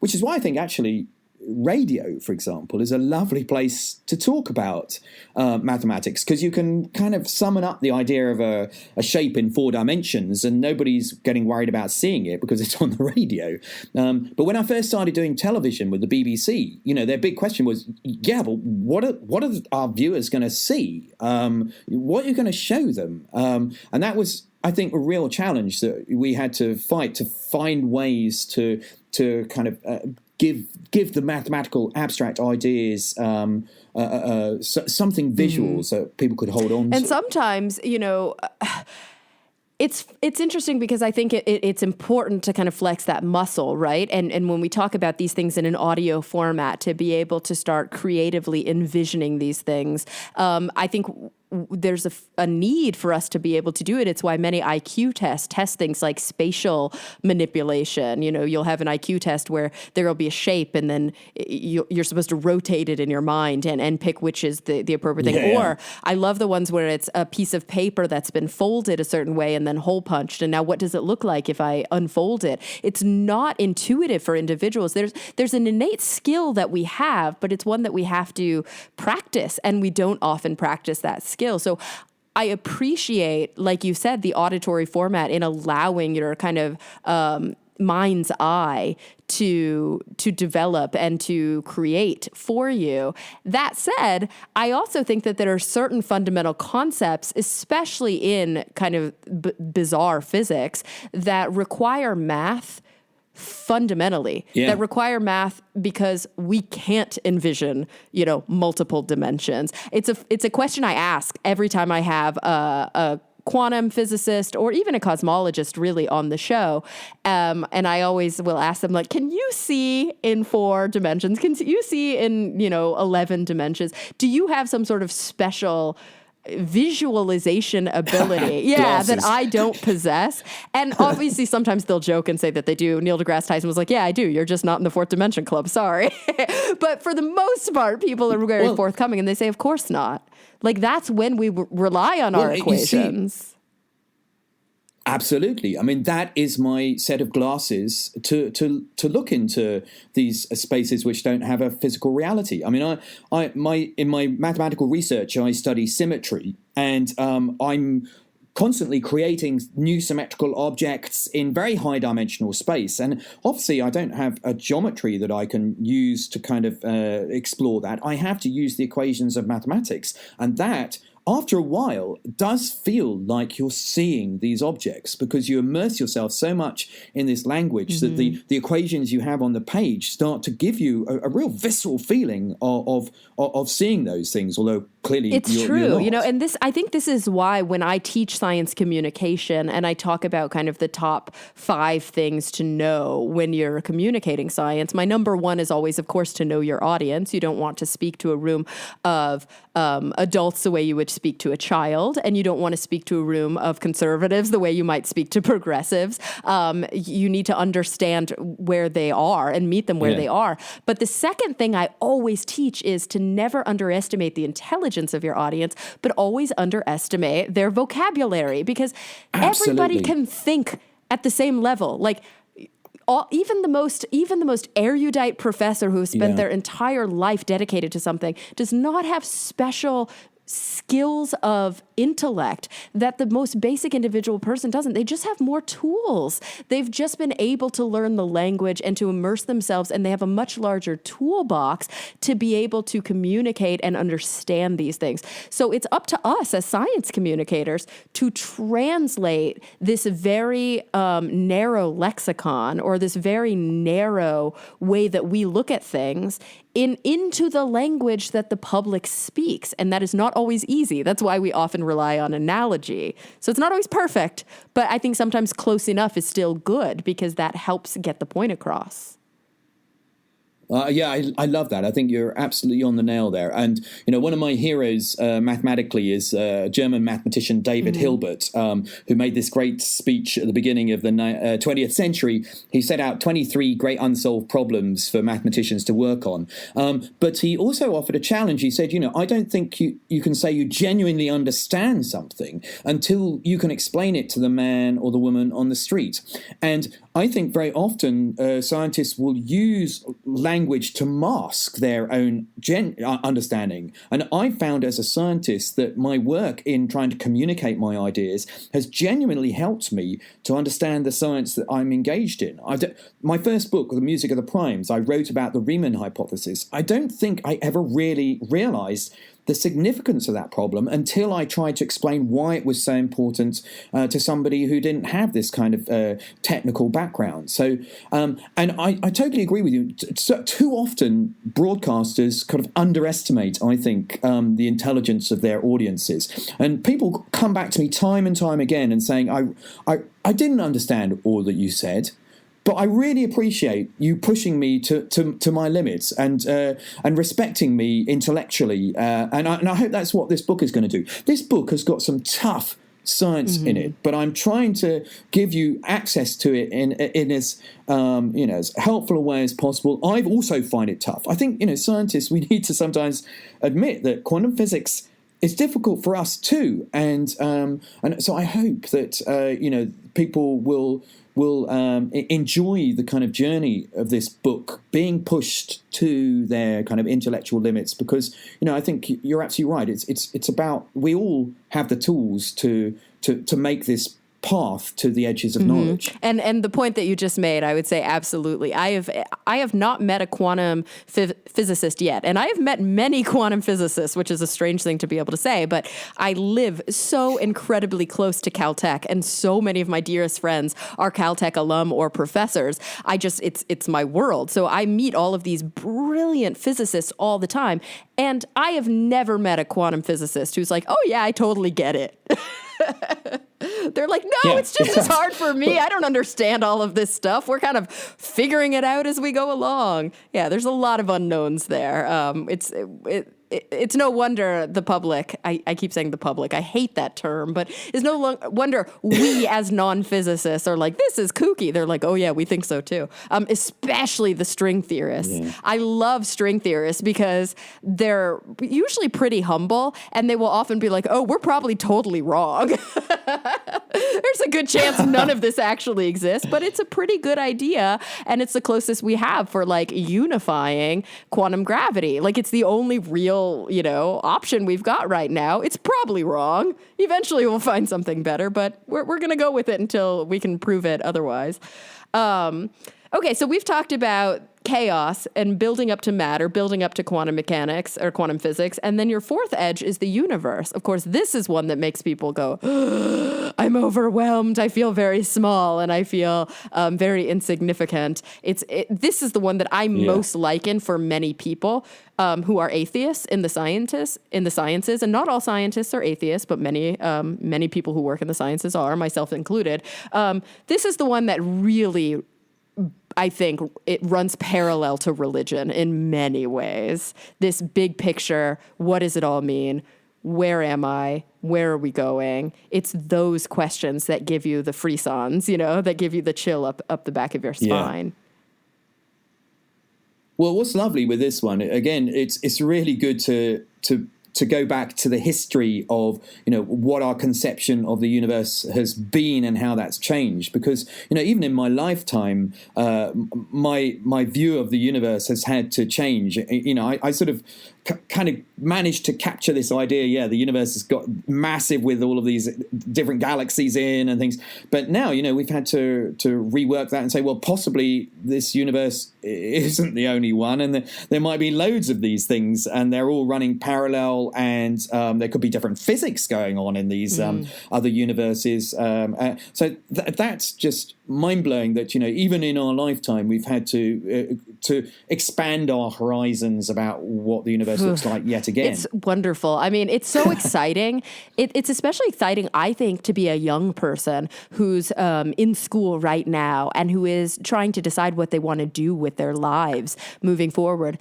Which is why I think actually radio, for example, is a lovely place to talk about mathematics, because you can kind of summon up the idea of a shape in 4 dimensions, and nobody's getting worried about seeing it because it's on the radio. But when I first started doing television with the BBC, their big question was, but what are our viewers going to see? What are you going to show them? And that was, I think, a real challenge that we had to fight to find ways to kind of give the mathematical abstract ideas something visual so people could hold on to. And sometimes, it's interesting because I think it's important to kind of flex that muscle, right? And when we talk about these things in an audio format, to be able to start creatively envisioning these things, I think there's a need for us to be able to do it. It's why many IQ tests test things like spatial manipulation. You'll have an IQ test where there will be a shape, and then you're supposed to rotate it in your mind and pick which is the appropriate thing. Yeah. Or I love the ones where it's a piece of paper that's been folded a certain way and then hole punched. And now what does it look like if I unfold it? It's not intuitive for individuals. There's an innate skill that we have, but it's one that we have to practice, and we don't often practice that skill. So I appreciate, like you said, the auditory format in allowing your kind of mind's eye to develop and to create for you. That said, I also think that there are certain fundamental concepts, especially in kind of bizarre physics, that require math fundamentally, that require math because we can't envision, multiple dimensions. It's a question I ask every time I have a quantum physicist or even a cosmologist really on the show. And I always will ask them, like, can you see in 4 dimensions? Can you see in, 11 dimensions? Do you have some sort of special visualization ability that I don't possess. And obviously sometimes they'll joke and say that they do. Neil deGrasse Tyson was like, yeah, I do. You're just not in the fourth dimension club. Sorry. But for the most part, people are very forthcoming and they say, of course not. Like, that's when we rely on our equations. Absolutely. I mean, that is my set of glasses to look into these spaces which don't have a physical reality. I mean, in my mathematical research, I study symmetry, and I'm constantly creating new symmetrical objects in very high dimensional space. And obviously, I don't have a geometry that I can use to kind of explore that. I have to use the equations of mathematics, and that, after a while, does feel like you're seeing these objects, because you immerse yourself so much in this language that the equations you have on the page start to give you a real visceral feeling of seeing those things, although clearly it's true, and I think this is why when I teach science communication and I talk about kind of the top 5 things to know when you're communicating science, my number 1 is always, of course, to know your audience. You don't want to speak to a room of adults the way you would speak to a child, and you don't want to speak to a room of conservatives the way you might speak to progressives. You need to understand where they are and meet them where they are. But the second thing I always teach is to never underestimate the intelligence of your audience, but always underestimate their vocabulary, because everybody can think at the same level. Like, even the most erudite professor who has spent their entire life dedicated to something does not have special skills of intellect that the most basic individual person doesn't. They just have more tools. They've just been able to learn the language and to immerse themselves, and they have a much larger toolbox to be able to communicate and understand these things. So it's up to us as science communicators to translate this very narrow lexicon, or this very narrow way that we look at things, into the language that the public speaks. And that is not always easy. That's why we often rely on analogy. So it's not always perfect, but I think sometimes close enough is still good, because that helps get the point across. I love that. I think you're absolutely on the nail there. And, one of my heroes mathematically is German mathematician David Hilbert, who made this great speech at the beginning of the 20th century. He set out 23 great unsolved problems for mathematicians to work on. But he also offered a challenge. He said, I don't think you can say you genuinely understand something until you can explain it to the man or the woman on the street. And I think very often scientists will use language to mask their own understanding. And I found as a scientist that my work in trying to communicate my ideas has genuinely helped me to understand the science that I'm engaged in. My first book, The Music of the Primes, I wrote about the Riemann hypothesis. I don't think I ever really realized the significance of that problem until I tried to explain why it was so important to somebody who didn't have this kind of technical background. So, and I totally agree with you. Too often, broadcasters kind of underestimate, I think, the intelligence of their audiences. And people come back to me time and time again and saying, I didn't understand all that you said, but I really appreciate you pushing me to my limits and respecting me intellectually. And I hope that's what this book is going to do. This book has got some tough science in it, but I'm trying to give you access to it in as as helpful a way as possible. I also find it tough. I think scientists, we need to sometimes admit that quantum physics is difficult for us too, and so I hope that people will enjoy the kind of journey of this book being pushed to their kind of intellectual limits, because I think you're absolutely right. It's about, we all have the tools to make this path to the edges of knowledge. And the point that you just made, I would say absolutely. I have not met a quantum physicist yet, and I have met many quantum physicists, which is a strange thing to be able to say, but I live so incredibly close to Caltech, and so many of my dearest friends are Caltech alum or professors. It's my world. So I meet all of these brilliant physicists all the time, and I have never met a quantum physicist who's like, oh yeah, I totally get it. They're like, no, it's just as hard for me. I don't understand all of this stuff. We're kind of figuring it out as we go along. Yeah, there's a lot of unknowns there. it's no wonder the public, I keep saying the public, I hate that term, but it's no wonder we as non-physicists are like, this is kooky. They're like, oh yeah, we think so too. Especially the string theorists. Yeah. I love string theorists because they're usually pretty humble, and they will often be like, oh, we're probably totally wrong. There's a good chance none of this actually exists, but it's a pretty good idea, and it's the closest we have for like unifying quantum gravity. Like, it's the only real, option we've got right now. It's probably wrong. Eventually we'll find something better, but we're going to go with it until we can prove it otherwise. Okay, so we've talked about chaos and building up to matter, building up to quantum mechanics or quantum physics. And then your fourth edge is the universe. Of course, this is one that makes people go, I'm overwhelmed. I feel very small and I feel very insignificant. This is the one that I most liken for many people who are atheists in the sciences. And not all scientists are atheists, but many people who work in the sciences are, myself included. This is the one that really, I think, it runs parallel to religion in many ways. This big picture, what does it all mean? Where am I? Where are we going? It's those questions that give you the frissons, that give you the chill up the back of your spine. Yeah. Well, what's lovely with this one, again, it's really good to go back to the history of, what our conception of the universe has been and how that's changed. Because, even in my lifetime, my view of the universe has had to change. I sort of kind of managed to capture this idea. The universe has got massive with all of these different galaxies in and things. But now, we've had to rework that and say, well, possibly this universe isn't the only one. And there might be loads of these things and they're all running parallel, and there could be different physics going on in these other universes. So that's just mind-blowing that, even in our lifetime, we've had to expand our horizons about what the universe looks like yet again. It's wonderful. I mean, it's so exciting. It's especially exciting, I think, to be a young person who's in school right now and who is trying to decide what they want to do with their lives moving forward.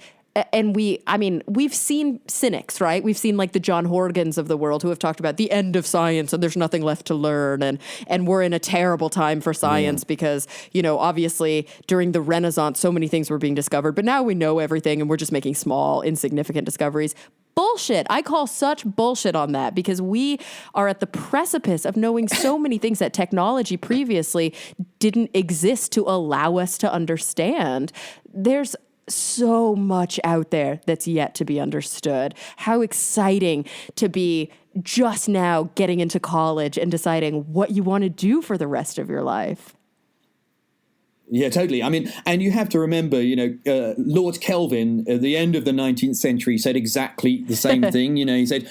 And we've seen cynics, right? We've seen like the John Horgans of the world who have talked about the end of science and there's nothing left to learn. And we're in a terrible time for science because, obviously during the Renaissance, so many things were being discovered, but now we know everything and we're just making small, insignificant discoveries. Bullshit. I call such bullshit on that because we are at the precipice of knowing so many things that technology previously didn't exist to allow us to understand. There's so much out there that's yet to be understood. How exciting to be just now getting into college and deciding what you want to do for the rest of your life. Yeah, totally. I mean, and you have to remember, Lord Kelvin at the end of the 19th century said exactly the same thing. He said,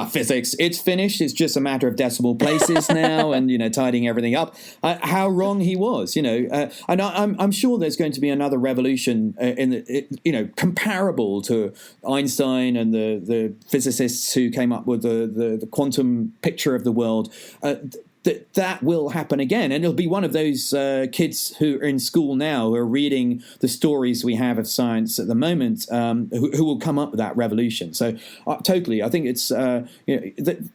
physics, it's finished. It's just a matter of decimal places now and, tidying everything up. How wrong he was, and I'm sure there's going to be another revolution comparable to Einstein and the physicists who came up with the quantum picture of the world. That will happen again. And it'll be one of those kids who are in school now who are reading the stories we have of science at the moment who will come up with that revolution. So totally, I think it's the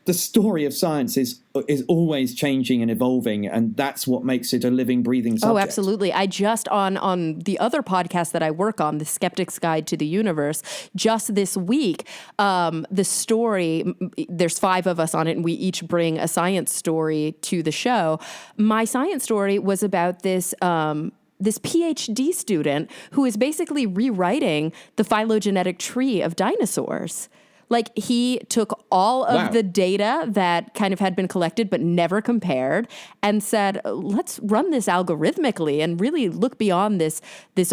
story of science is always changing and evolving, and that's what makes it a living, breathing subject. Oh, absolutely. I just on the other podcast that I work on, The Skeptic's Guide to the Universe, just this week, the story, there's 5 of us on it, and we each bring a science story to the show. My science story was about this PhD student who is basically rewriting the phylogenetic tree of dinosaurs. Like, he took all of the data that kind of had been collected but never compared and said, let's run this algorithmically and really look beyond this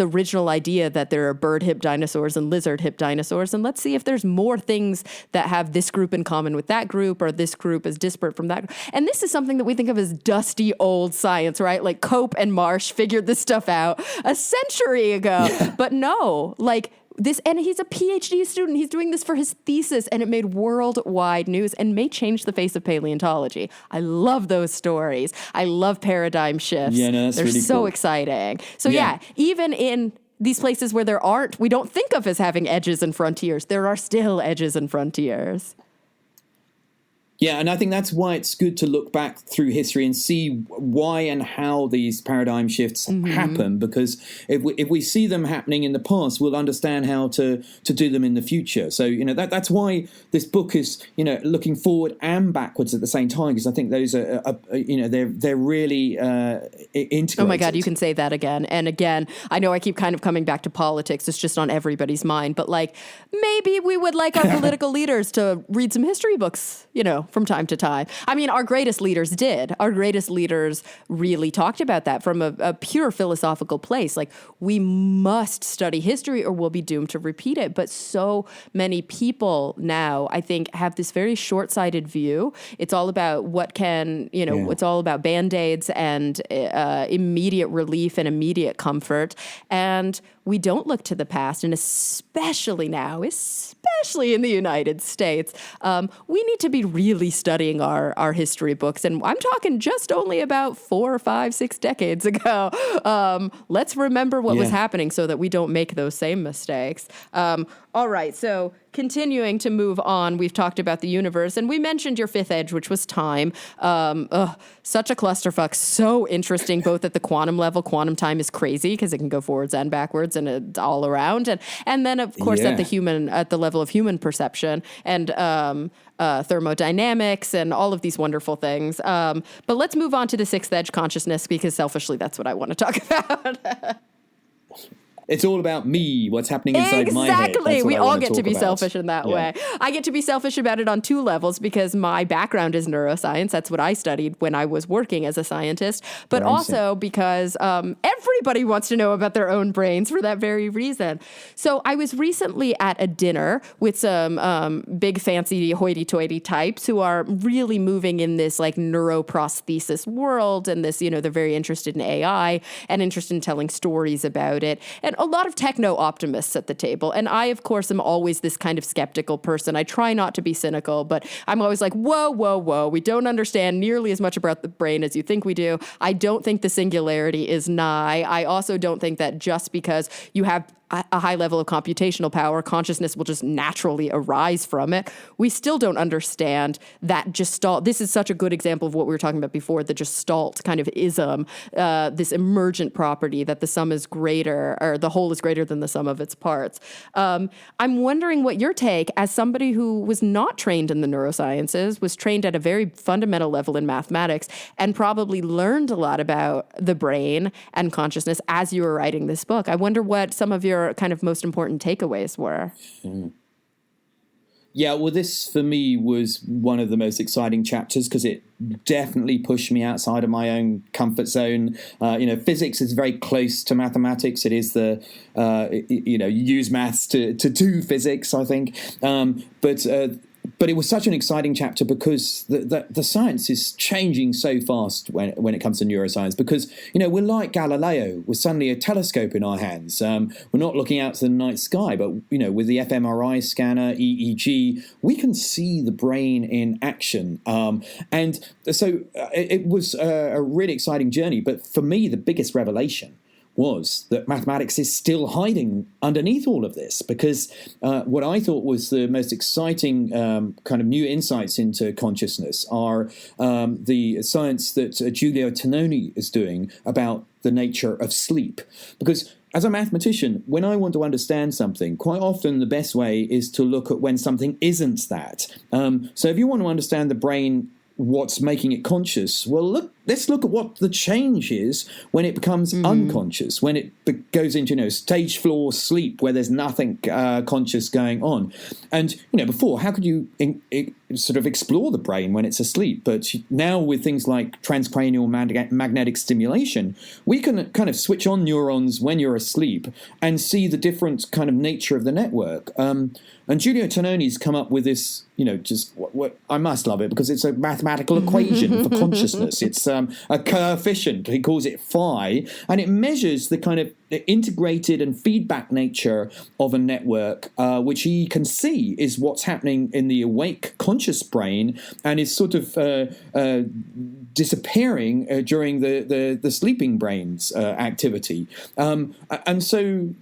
original idea that there are bird-hip dinosaurs and lizard-hip dinosaurs, and let's see if there's more things that have this group in common with that group, or this group is disparate from that. And this is something that we think of as dusty old science, right? Like, Cope and Marsh figured this stuff out a century ago. Yeah. But no, like, this, and he's a PhD student. He's doing this for his thesis, and it made worldwide news and may change the face of paleontology. I love those stories. I love paradigm shifts. Yeah, no, that's They're really so cool. exciting. So yeah, even in these places where we don't think of as having edges and frontiers, there are still edges and frontiers. Yeah, and I think that's why it's good to look back through history and see why and how these paradigm shifts happen, because if we see them happening in the past, we'll understand how to do them in the future. So, that's why this book is, looking forward and backwards at the same time, because I think those are they're really integrated. Oh my God, you can say that again. And again, I know I keep kind of coming back to politics. It's just on everybody's mind. But maybe we would like our political leaders to read some history books, from time to time. I mean, our greatest leaders did. Our greatest leaders really talked about that from a pure philosophical place. We must study history or we'll be doomed to repeat it. But so many people now, I think, have this very short-sighted view. It's all about it's all about Band-Aids and immediate relief and immediate comfort. And we don't look to the past, and especially now, especially in the United States, we need to be really studying our history books. And I'm talking just only about 4 or 5, 6 decades ago. Let's remember what was happening so that we don't make those same mistakes. All right, so continuing to move on, we've talked about the universe, and we mentioned your fifth edge, which was time. Such a clusterfuck, so interesting, both at the quantum level. Quantum time is crazy because it can go forwards and backwards and all around. And then, of course, at the level of human perception and thermodynamics and all of these wonderful things. But let's move on to the sixth edge, consciousness, because selfishly, that's what I want to talk about. It's all about me, what's happening inside my head. Exactly. We all get to be selfish in that way. I get to be selfish about it on 2 levels because my background is neuroscience. That's what I studied when I was working as a scientist. But also because everybody wants to know about their own brains for that very reason. So I was recently at a dinner with some big fancy hoity-toity types who are really moving in this neuroprosthesis world. And this, they're very interested in AI and interested in telling stories about it. And a lot of techno-optimists at the table. And I, of course, am always this kind of skeptical person. I try not to be cynical, but I'm always like, whoa, whoa, whoa. We don't understand nearly as much about the brain as you think we do. I don't think the singularity is nigh. I also don't think that just because you have a high level of computational power, consciousness will just naturally arise from it. We still don't understand that gestalt. This is such a good example of what we were talking about before, the gestalt kind of ism, this emergent property that the sum is greater, or the whole is greater than the sum of its parts. I'm wondering what your take, as somebody who was not trained in the neurosciences, was trained at a very fundamental level in mathematics, and probably learned a lot about the brain and consciousness as you were writing this book. I wonder what some of your kind of most important takeaways were. Yeah, well, this for me was one of the most exciting chapters because it definitely pushed me outside of my own comfort zone. Physics is very close to mathematics. It is you use maths to do physics, I think. But it was such an exciting chapter because the science is changing so fast when it comes to neuroscience. Because we're like Galileo with suddenly a telescope in our hands. We're not looking out to the night sky, but with the fMRI scanner, EEG, we can see the brain in action. And so it was a really exciting journey. But for me, the biggest revelation was that mathematics is still hiding underneath all of this, because what I thought was the most exciting kind of new insights into consciousness are the science that Giulio Tononi is doing about the nature of sleep. Because as a mathematician, when I want to understand something, quite often the best way is to look at when something isn't that. So if you want to understand the brain, what's making it conscious? Well, let's look at what the change is when it becomes unconscious, when it goes into stage 4 sleep where there's nothing conscious going on. And before, how could you sort of explore the brain when it's asleep? But now with things like transcranial magnetic stimulation, we can kind of switch on neurons when you're asleep and see the different kind of nature of the network. And Giulio Tononi's come up with this, what I must love it because it's a mathematical equation for consciousness. It's a coefficient. He calls it phi, and it measures the kind of integrated and feedback nature of a network, which he can see is what's happening in the awake conscious brain and is sort of disappearing during the sleeping brain's activity. And so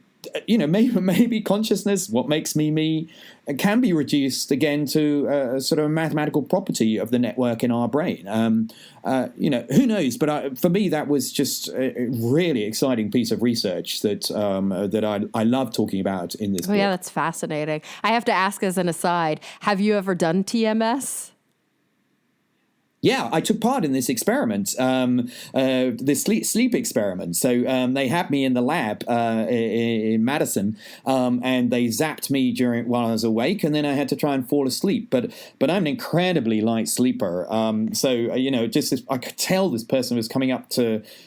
maybe consciousness, what makes me, can be reduced again to sort of a mathematical property of the network in our brain. Who knows? But for me, that was just a really exciting piece of research that I love talking about in this book. Yeah, that's fascinating. I have to ask as an aside, have you ever done TMS? Yeah, I took part in this experiment, this sleep experiment. So they had me in the lab in Madison, and they zapped me while I was awake, and then I had to try and fall asleep. But I'm an incredibly light sleeper, I could tell this person was coming up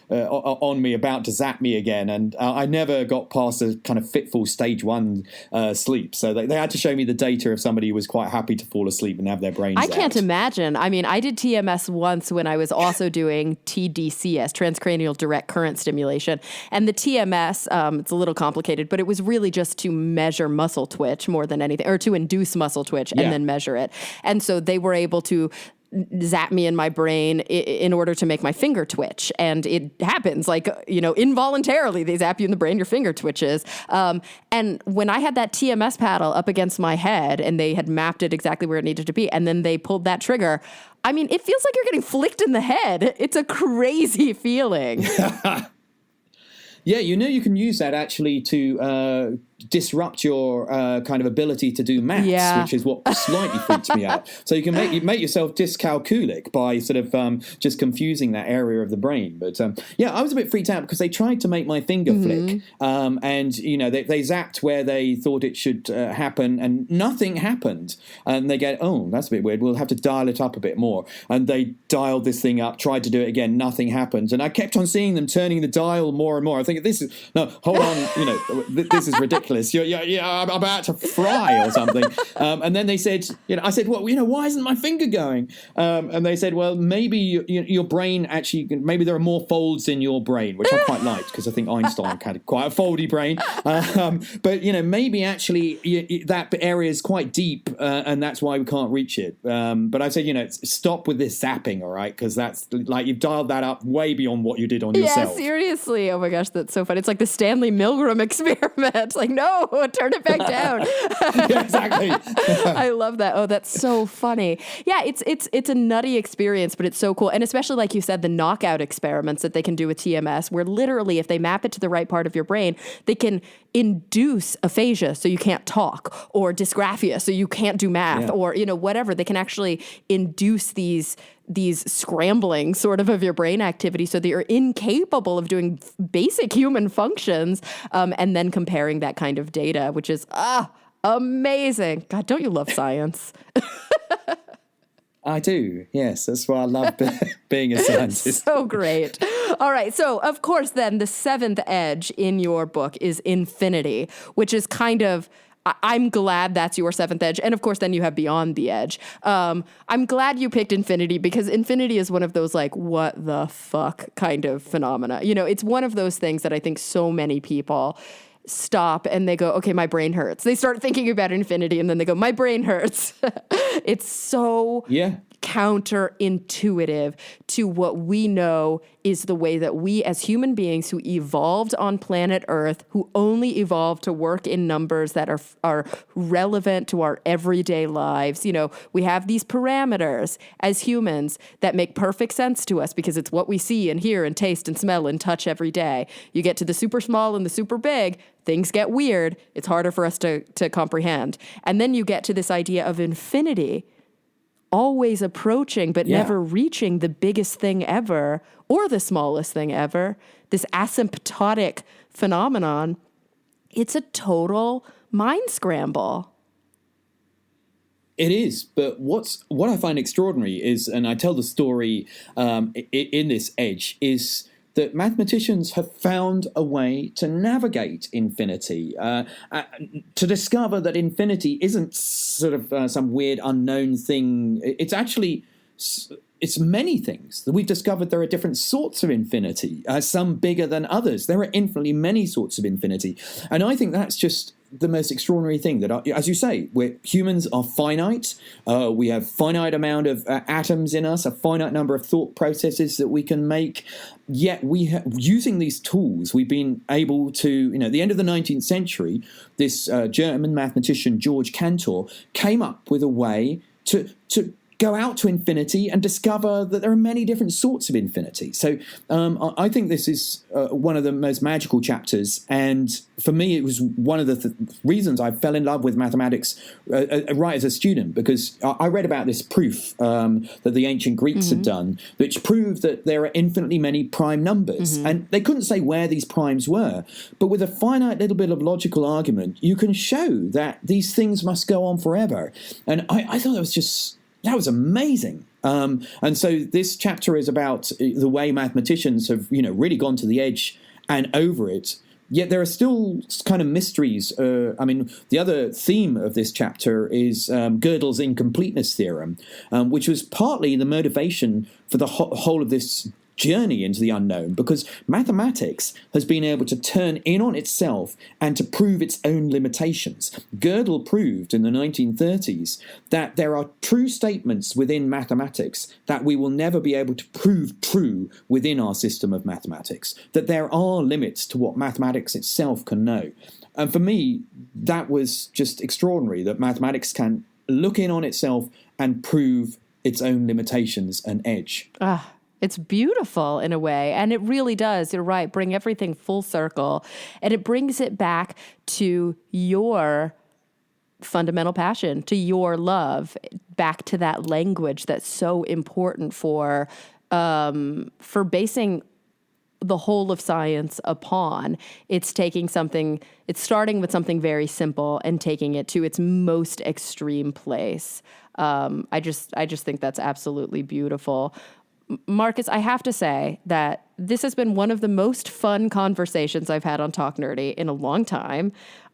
on me, about to zap me again, and I never got past a kind of fitful stage 1 sleep. So they had to show me the data if somebody was quite happy to fall asleep and have their brains I can't imagine. I mean, I did TMS once when I was also doing TDCS, transcranial direct current stimulation. And the TMS, it's a little complicated, but it was really just to measure muscle twitch more than anything, or to induce muscle twitch and then measure it. And so they were able to zap me in my brain in order to make my finger twitch. And it happens involuntarily. They zap you in the brain, your finger twitches. And when I had that TMS paddle up against my head and they had mapped it exactly where it needed to be, and then they pulled that trigger, I mean, it feels like you're getting flicked in the head. It's a crazy feeling. Yeah, you can use that actually to disrupt your kind of ability to do maths, which is what slightly freaks me out. So you can make yourself dyscalculic by sort of just confusing that area of the brain. But I was a bit freaked out because they tried to make my finger flick, and they zapped where they thought it should happen, and nothing happened. And they go, "Oh, that's a bit weird. We'll have to dial it up a bit more." And they dialed this thing up, tried to do it again, nothing happened. And I kept on seeing them turning the dial more and more. I think hold on, this is ridiculous. I'm about to fry or something. And then they said, I said, well, why isn't my finger going? And they said, well, maybe your brain actually, maybe there are more folds in your brain, which I quite liked because I think Einstein had quite a foldy brain. But maybe actually that area is quite deep, and that's why we can't reach it. But I said, stop with this zapping, all right? Because that's like you've dialed that up way beyond what you did on yourself. Yeah, seriously. Oh my gosh, that's so funny. It's like the Stanley Milgram experiment. Like, no, turn it back down. Yeah, exactly. I love that. Oh, that's so funny. Yeah, it's a nutty experience, but it's so cool. And especially, like you said, the knockout experiments that they can do with TMS, where literally if they map it to the right part of your brain, they can induce aphasia so you can't talk, or dysgraphia so you can't do math, or whatever. They can actually induce these scrambling sort of your brain activity so that you're incapable of doing basic human functions, and then comparing that kind of data, which is amazing. God, don't you love science? I do, yes. That's why I love being a scientist. So great. All right. So, of course, then the seventh edge in your book is infinity, which is kind of, I'm glad that's your seventh edge. And of course, then you have beyond the edge. I'm glad you picked infinity because infinity is one of those like, what the fuck kind of phenomena. It's one of those things that I think so many people stop and they go, okay, my brain hurts. They start thinking about infinity and then they go, my brain hurts. It's so counterintuitive to what we know is the way that we as human beings who evolved on planet Earth, who only evolved to work in numbers that are relevant to our everyday lives. We have these parameters as humans that make perfect sense to us because it's what we see and hear and taste and smell and touch every day. You get to the super small and the super big, things get weird. It's harder for us to comprehend. And then you get to this idea of infinity, always approaching but never reaching the biggest thing ever or the smallest thing ever, this asymptotic phenomenon. It's a total mind scramble. It is, but what I find extraordinary is, and I tell the story in this edge, is that mathematicians have found a way to navigate infinity, to discover that infinity isn't sort of some weird unknown thing. It's actually, it's many things. We've discovered there are different sorts of infinity, some bigger than others. There are infinitely many sorts of infinity. And I think that's just the most extraordinary thing that, as you say, humans are finite. We have finite amount of atoms in us, a finite number of thought processes that we can make. Yet using these tools, we've been able to, at the end of the 19th century, this German mathematician, George Cantor, came up with a way to go out to infinity and discover that there are many different sorts of infinity. So I think this is one of the most magical chapters. And for me, it was one of the reasons I fell in love with mathematics right as a student, because I read about this proof that the ancient Greeks had done, which proved that there are infinitely many prime numbers. And they couldn't say where these primes were. But with a finite little bit of logical argument, you can show that these things must go on forever. And I thought that was amazing. And so this chapter is about the way mathematicians have, really gone to the edge and over it. Yet there are still kind of mysteries. The other theme of this chapter is Gödel's incompleteness theorem, which was partly the motivation for the whole of this journey into the unknown, because mathematics has been able to turn in on itself and to prove its own limitations. Gödel proved in the 1930s that there are true statements within mathematics that we will never be able to prove true within our system of mathematics, that there are limits to what mathematics itself can know. And for me, that was just extraordinary, that mathematics can look in on itself and prove its own limitations and edge. It's beautiful in a way, and it really does, you're right, bring everything full circle, and it brings it back to your fundamental passion, to your love, back to that language that's so important for basing the whole of science upon. It's starting with something very simple and taking it to its most extreme place. I just think that's absolutely beautiful. Marcus, I have to say that this has been one of the most fun conversations I've had on Talk Nerdy in a long time.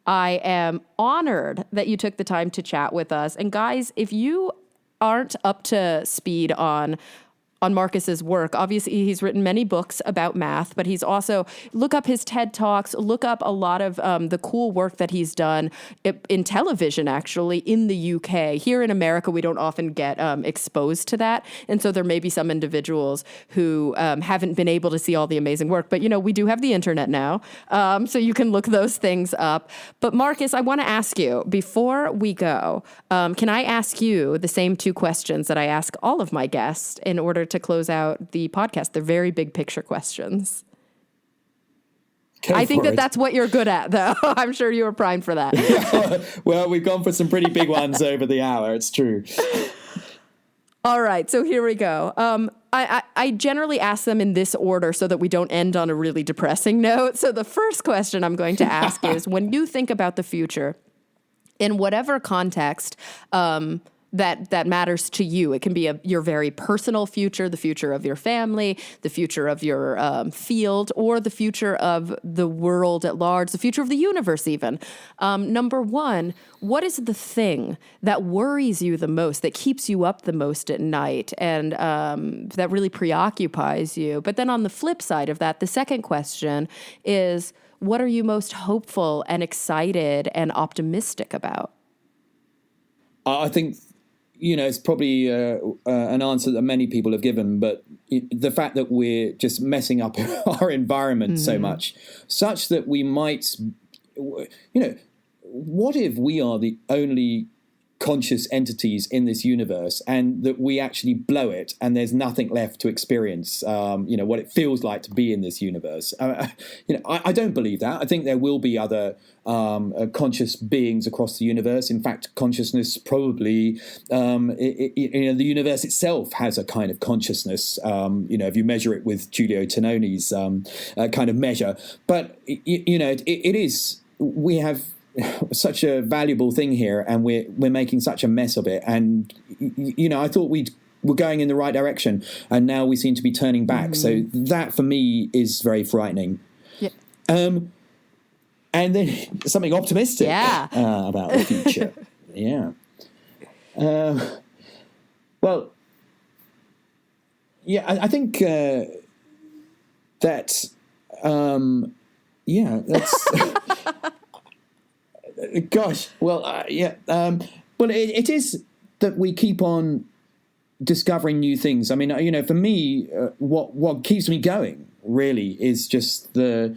I am honored that you took the time to chat with us. And guys, if you aren't up to speed on Marcus's work. Obviously, he's written many books about math, but he's also, look up his TED Talks, look up a lot of the cool work that he's done in television, actually, in the UK. Here in America, we don't often get exposed to that. And so there may be some individuals who haven't been able to see all the amazing work. But, we do have the internet now, so you can look those things up. But Marcus, I want to ask you, before we go, can I ask you the same two questions that I ask all of my guests in order to close out the podcast? They're very big picture questions. I think that's what you're good at, though. I'm sure you were primed for that. Yeah, well, we've gone for some pretty big ones over the hour. It's true. All right, so here we go. I generally ask them in this order so that we don't end on a really depressing note. So the first question I'm going to ask is, when you think about the future, in whatever context, that matters to you. It can be your very personal future, the future of your family, the future of your field, or the future of the world at large, the future of the universe even. Number one, what is the thing that worries you the most, that keeps you up the most at night, and that really preoccupies you? But then on the flip side of that, the second question is, what are you most hopeful and excited and optimistic about? I think it's probably an answer that many people have given, but the fact that we're just messing up our environment so much, such that we might, what if we are the only conscious entities in this universe, and that we actually blow it and there's nothing left to experience, what it feels like to be in this universe. I don't believe that. I think there will be other conscious beings across the universe. In fact, consciousness probably, the universe itself has a kind of consciousness, if you measure it with Giulio Tononi's kind of measure. But, it is, we have such a valuable thing here, and we're making such a mess of it. And I thought we're going in the right direction, and now we seem to be turning back. So that for me is very frightening. Yeah. And then something optimistic about the future. Yeah. I think that. That's. Gosh, well, yeah. Well, it is that we keep on discovering new things. I mean, for me, what keeps me going really is just the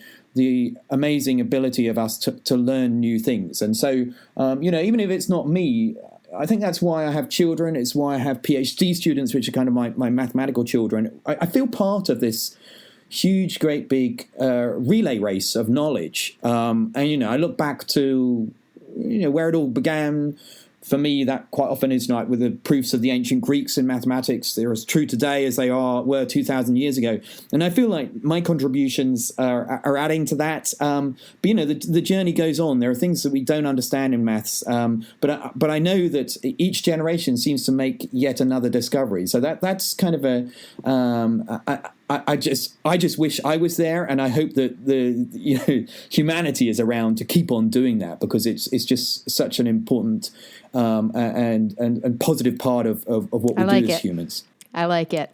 amazing ability of us to learn new things. And so, even if it's not me, I think that's why I have children. It's why I have PhD students, which are kind of my mathematical children. I feel part of this huge, great, big relay race of knowledge. And, I look back to, where it all began. For me, that quite often is like with the proofs of the ancient Greeks in mathematics. They're as true today as they were 2,000 years ago. And I feel like my contributions are adding to that. But, the journey goes on. There are things that we don't understand in maths. But I know that each generation seems to make yet another discovery. So that's kind of I just wish I was there, and I hope that humanity is around to keep on doing that, because it's just such an important and positive part of what we do as humans. I like it.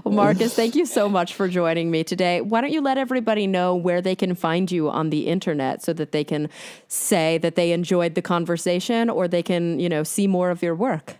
Well, Marcus, thank you so much for joining me today. Why don't you let everybody know where they can find you on the internet so that they can say that they enjoyed the conversation, or they can, see more of your work?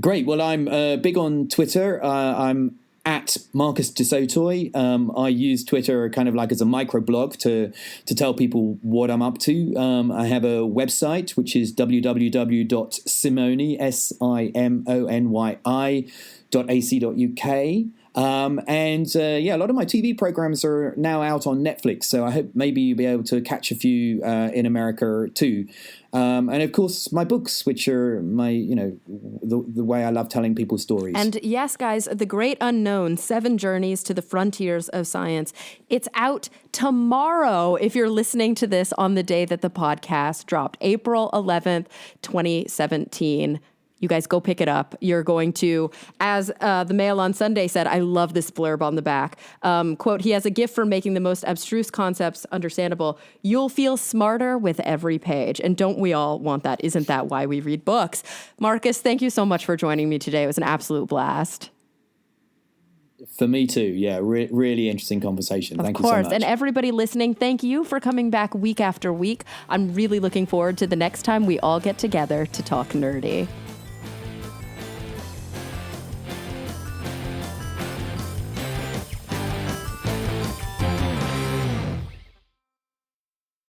Great. Well, I'm big on Twitter. I'm at Marcus de Sautoy. I use Twitter kind of like as a microblog to tell people what I'm up to. I have a website, which is www.simonyi.ac.uk. A lot of my TV programs are now out on Netflix, so I hope maybe you'll be able to catch a few in America too. And of course, my books, which are my, the way I love telling people stories. And yes, guys, The Great Unknown, 7 Journeys to the Frontiers of Science. It's out tomorrow if you're listening to this on the day that the podcast dropped, April 11th, 2017. You guys go pick it up. You're going to, as the Mail on Sunday said, I love this blurb on the back. Quote, he has a gift for making the most abstruse concepts understandable. You'll feel smarter with every page. And don't we all want that? Isn't that why we read books? Marcus, thank you so much for joining me today. It was an absolute blast. For me too. Yeah, really interesting conversation. Thank you so much. Of course. And everybody listening, thank you for coming back week after week. I'm really looking forward to the next time we all get together to talk nerdy.